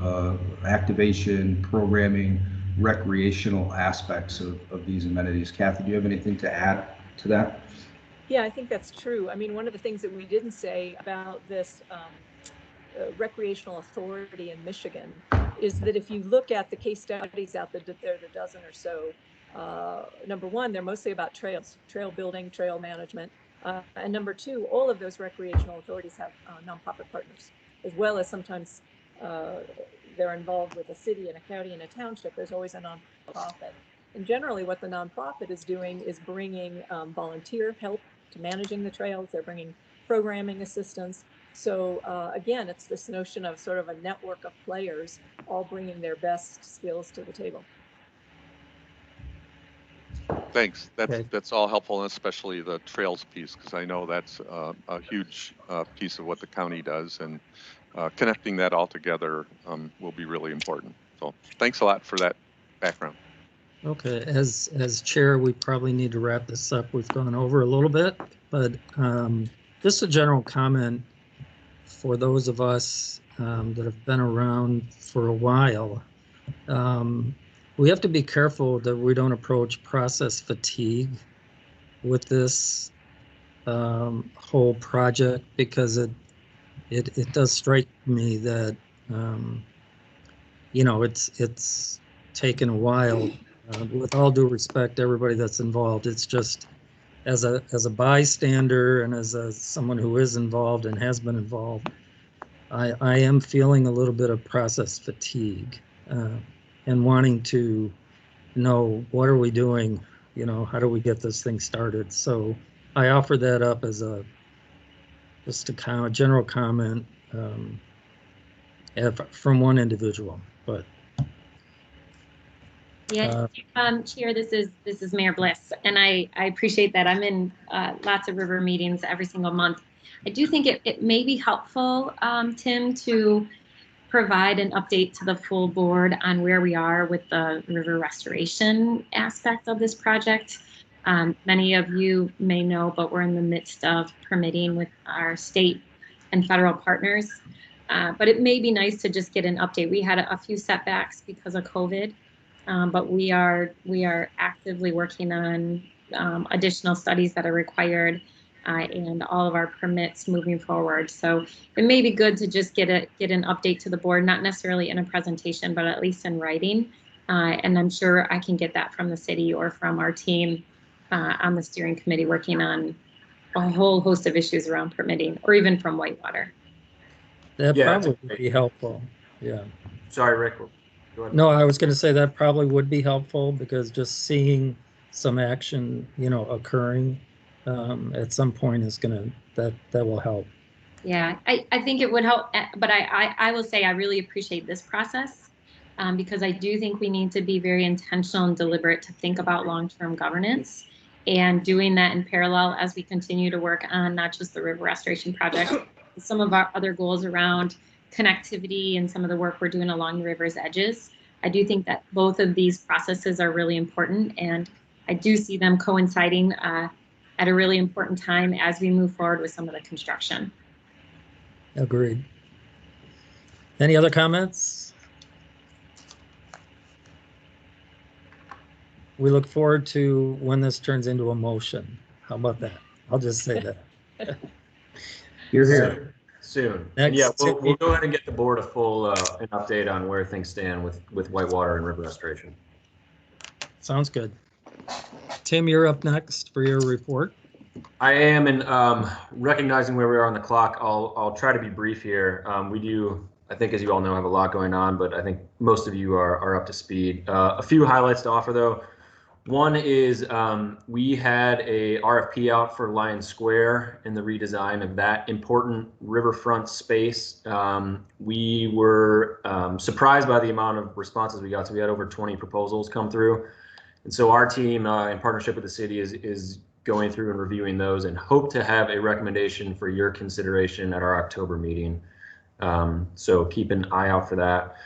activation, programming, recreational aspects of these amenities. Kathy, do you have anything to add to that? Yeah, I think that's true. I mean, one of the things that we didn't say about this recreational authority in Michigan is that if you look at the case studies out there, there's a dozen or so. Number one, they're mostly about trails, trail building, trail management. And number two, all of those recreational authorities have nonprofit partners, as well as sometimes they're involved with a city and a county and a township. There's always a nonprofit. And generally what the nonprofit is doing is bringing volunteer help to managing the trails. They're bringing programming assistance. So again, it's this notion of sort of a network of players all bringing their best skills to the table. Thanks. That's all helpful, and especially the trails piece, because I know that's a huge piece of what the county does, and connecting that all together will be really important. So thanks a lot for that background. Okay, as chair, we probably need to wrap this up. We've gone over a little bit, but just a general comment for those of us that have been around for a while. We have to be careful that we don't approach process fatigue with this whole project, because it does strike me that you know, it's taken a while. With all due respect to everybody that's involved, it's just as a bystander and as someone who is involved and has been involved, I am feeling a little bit of process fatigue and wanting to know, what are we doing? You know, how do we get this thing started? So I offered that up as just a general comment from one individual, but Yeah, Chair, this is Mayor Bliss, and I appreciate that. I'm in lots of river meetings every single month. I do think it may be helpful, Tim, to provide an update to the full board on where we are with the river restoration aspect of this project. Many of you may know, but we're in the midst of permitting with our state and federal partners. But it may be nice to just get an update. We had a few setbacks because of COVID. But we are actively working on additional studies that are required and all of our permits moving forward. So it may be good to just get an update to the board, not necessarily in a presentation, but at least in writing. And I'm sure I can get that from the city or from our team on the steering committee working on a whole host of issues around permitting, or even from Whitewater. That probably would be helpful. Yeah. Sorry, Rick. No, I was going to say that probably would be helpful, because just seeing some action, occurring at some point is that will help. Yeah, I think it would help, but I will say I really appreciate this process because I do think we need to be very intentional and deliberate to think about long-term governance, and doing that in parallel as we continue to work on not just the river restoration project, some of our other goals around connectivity and some of the work we're doing along the river's edges. I do think that both of these processes are really important, and I do see them coinciding at a really important time as we move forward with some of the construction. Agreed. Any other comments? We look forward to when this turns into a motion. How about that? I'll just say that. You're here soon. Next, yeah, we'll go ahead and get the board a full an update on where things stand with Whitewater and river restoration. Sounds good. Tim, you're up next for your report. I am, and recognizing where we are on the clock, I'll try to be brief here. We do, I think, as you all know, have a lot going on, but I think most of you are up to speed. A few highlights to offer, though. One is we had a RFP out for Lion Square and the redesign of that important riverfront space. We were surprised by the amount of responses we got. So we had over 20 proposals come through. And so our team, in partnership with the city, is going through and reviewing those, and hope to have a recommendation for your consideration at our October meeting. So keep an eye out for that.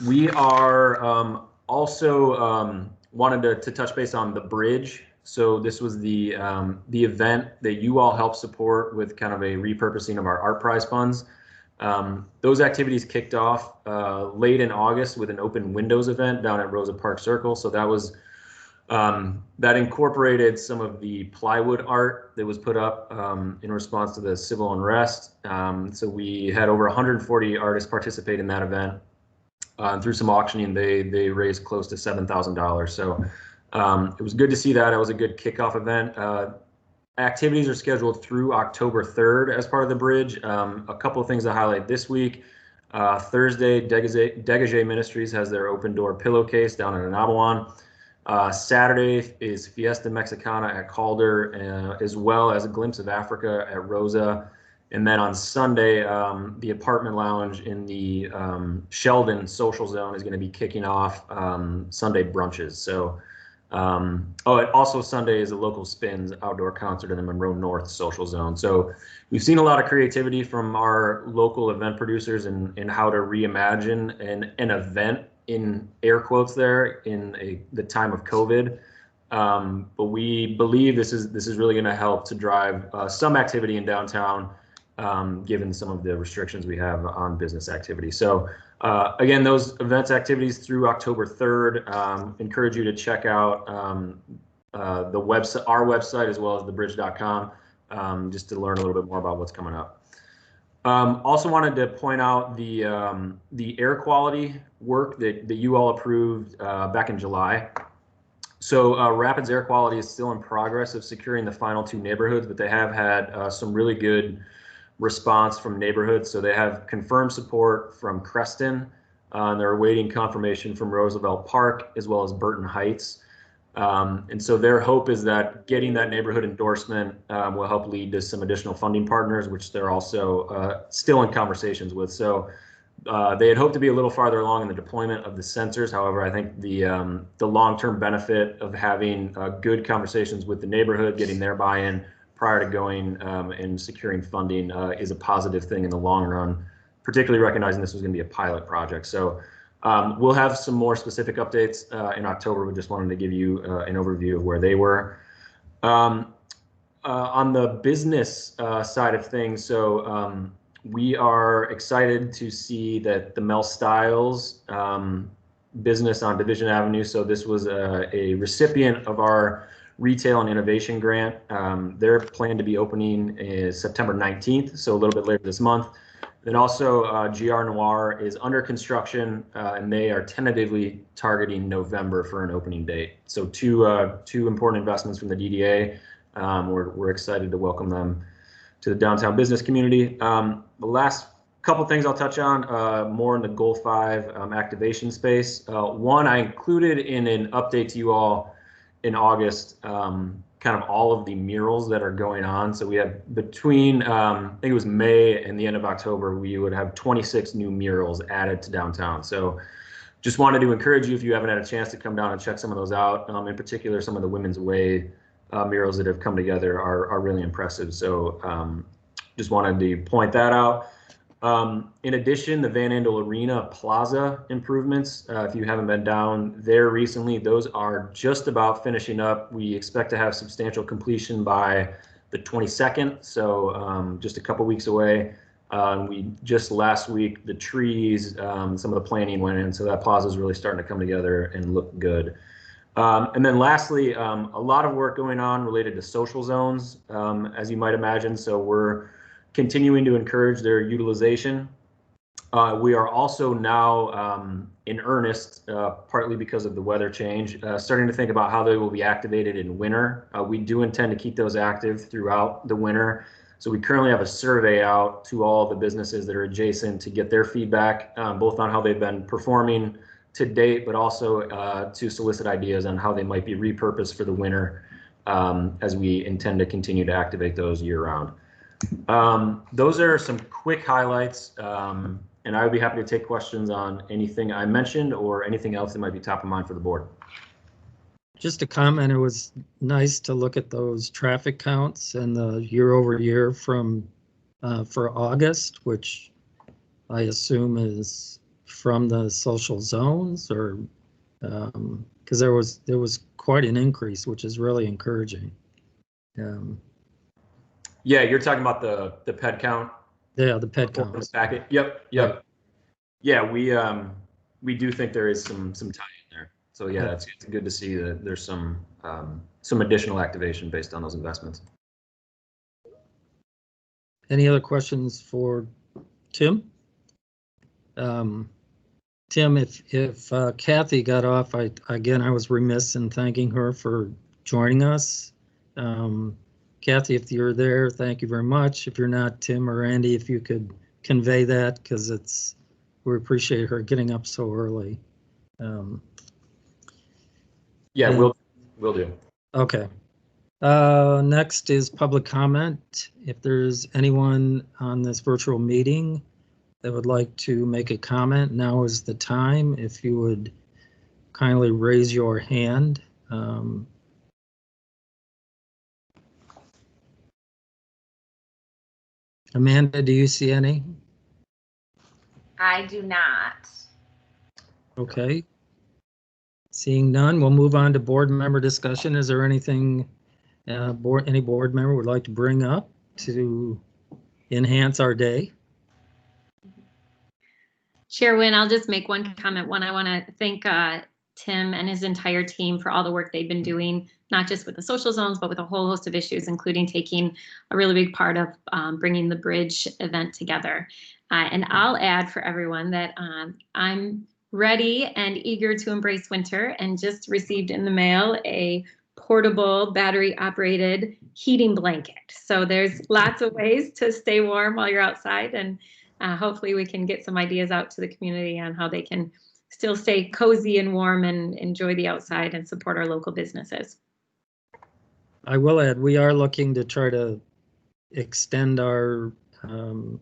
We are also wanted to touch base on the bridge. So this was the event that you all helped support with kind of a repurposing of our art prize funds. Those activities kicked off late in August with an open windows event down at Rosa Park Circle. So that was that incorporated some of the plywood art that was put up in response to the civil unrest. So we had over 140 artists participate in that event. Through some auctioning, they raised close to $7,000. So it was good to see that. It was a good kickoff event. Activities are scheduled through October 3rd as part of the bridge. A couple of things to highlight this week. Thursday, Degage Ministries has their open door pillowcase down in Anabawan. Saturday is Fiesta Mexicana at Calder, as well as a Glimpse of Africa at Rosa. And then on Sunday, the apartment lounge in the Sheldon social zone is going to be kicking off Sunday brunches. So, and also Sunday is a Local Spins outdoor concert in the Monroe North social zone. So we've seen a lot of creativity from our local event producers in how to reimagine an event, in air quotes there, in the time of COVID. But we believe this is really going to help to drive some activity in downtown, given some of the restrictions we have on business activity. So again, those events activities through October 3rd, encourage you to check out the website, our website, as well as thebridge.com, just to learn a little bit more about what's coming up. Also wanted to point out the air quality work that you all approved back in July. So Rapids Air Quality is still in progress of securing the final 2 neighborhoods, but they have had some really good response from neighborhoods. So they have confirmed support from Creston, and they're awaiting confirmation from Roosevelt Park, as well as Burton Heights. And so their hope is that getting that neighborhood endorsement will help lead to some additional funding partners, which they're also still in conversations with. So they had hoped to be a little farther along in the deployment of the sensors. However, I think the long-term benefit of having good conversations with the neighborhood, getting their buy-in prior to going and securing funding is a positive thing in the long run, particularly recognizing this was going to be a pilot project. So we'll have some more specific updates in October. We just wanted to give you an overview of where they were. On the business side of things, so we are excited to see that the Mel Styles business on Division Avenue, so this was a recipient of our Retail and Innovation Grant. They're planned to be opening is September 19th, so a little bit later this month. Then also GR Noir is under construction, and they are tentatively targeting November for an opening date. So two important investments from the DDA. We're excited to welcome them to the downtown business community. The last couple things I'll touch on, more in the Goal 5 activation space. One, I included in an update to you all in August, kind of all of the murals that are going on. So we have between, I think it was May and the end of October, we would have 26 new murals added to downtown. So just wanted to encourage you, if you haven't had a chance to come down and check some of those out, in particular, some of the Women's Way murals that have come together are really impressive. So just wanted to point that out. In addition, the Van Andel Arena Plaza improvements, if you haven't been down there recently, those are just about finishing up. We expect to have substantial completion by the 22nd, so just a couple weeks away. We just last week, the trees, some of the planning went in, so that plaza is really starting to come together and look good. And then lastly, a lot of work going on related to social zones, as you might imagine. So we're continuing to encourage their utilization. We are also now in earnest, partly because of the weather change, starting to think about how they will be activated in winter. We do intend to keep those active throughout the winter. So we currently have a survey out to all the businesses that are adjacent to get their feedback, both on how they've been performing to date, but also to solicit ideas on how they might be repurposed for the winter, as we intend to continue to activate those year round. Those are some quick highlights, and I would be happy to take questions on anything I mentioned or anything else that might be top of mind for the board. Just a comment, it was nice to look at those traffic counts and the year over year from for August, which I assume is from the social zones, or because there was quite an increase, which is really encouraging. Yeah, you're talking about the ped count. Yeah, the ped count packet. Yep. Right. Yeah, we do think there is some tie in there. So yeah, it's good to see that there's some additional activation based on those investments. Any other questions for Tim? Tim, if Kathy got off, I was remiss in thanking her for joining us. Kathy, if you're there, thank you very much. If you're not, Tim or Andy, if you could convey that, because we appreciate her getting up so early. Yeah, we'll do. Okay. Next is public comment. If there's anyone on this virtual meeting that would like to make a comment, now is the time. If you would kindly raise your hand. Amanda, do you see any? I do not. Okay. Seeing none, we'll move on to board member discussion. Is there anything any board member would like to bring up to enhance our day? Chair Wynn, I'll just make one comment. One, I want to thank Tim and his entire team for all the work they've been doing, not just with the social zones, but with a whole host of issues, including taking a really big part of bringing the bridge event together. And I'll add for everyone that I'm ready and eager to embrace winter, and just received in the mail a portable battery operated heating blanket. So there's lots of ways to stay warm while you're outside, and hopefully we can get some ideas out to the community on how they can still stay cozy and warm and enjoy the outside and support our local businesses. I will add, we are looking to try to extend our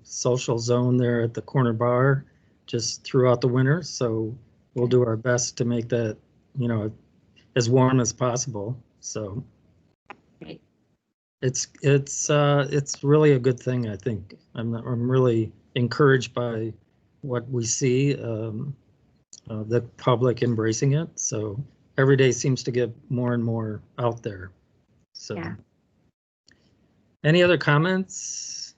social zone there at the corner bar just throughout the winter. So we'll do our best to make that, you know, as warm as possible. So it's really a good thing, I think. I'm really encouraged by what we see, the public embracing it. So every day seems to get more and more out there. So yeah. Any other comments?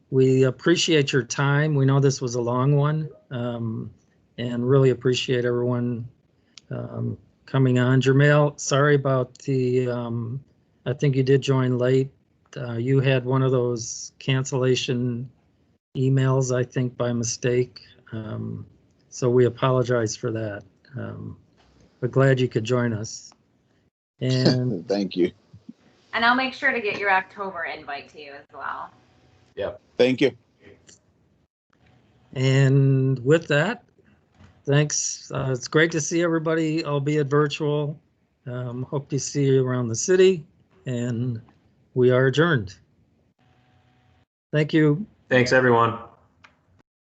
We appreciate your time. We know this was a long one, and really appreciate everyone coming on. Jermail, sorry about the, I think you did join late. You had one of those cancellation emails, I think, by mistake. So we apologize for that. But glad you could join us. And thank you. And I'll make sure to get your October invite to you as well. Yep. Thank you. And with that, thanks. It's great to see everybody, albeit virtual. Hope to see you around the city, and we are adjourned. Thank you. Thanks, everyone.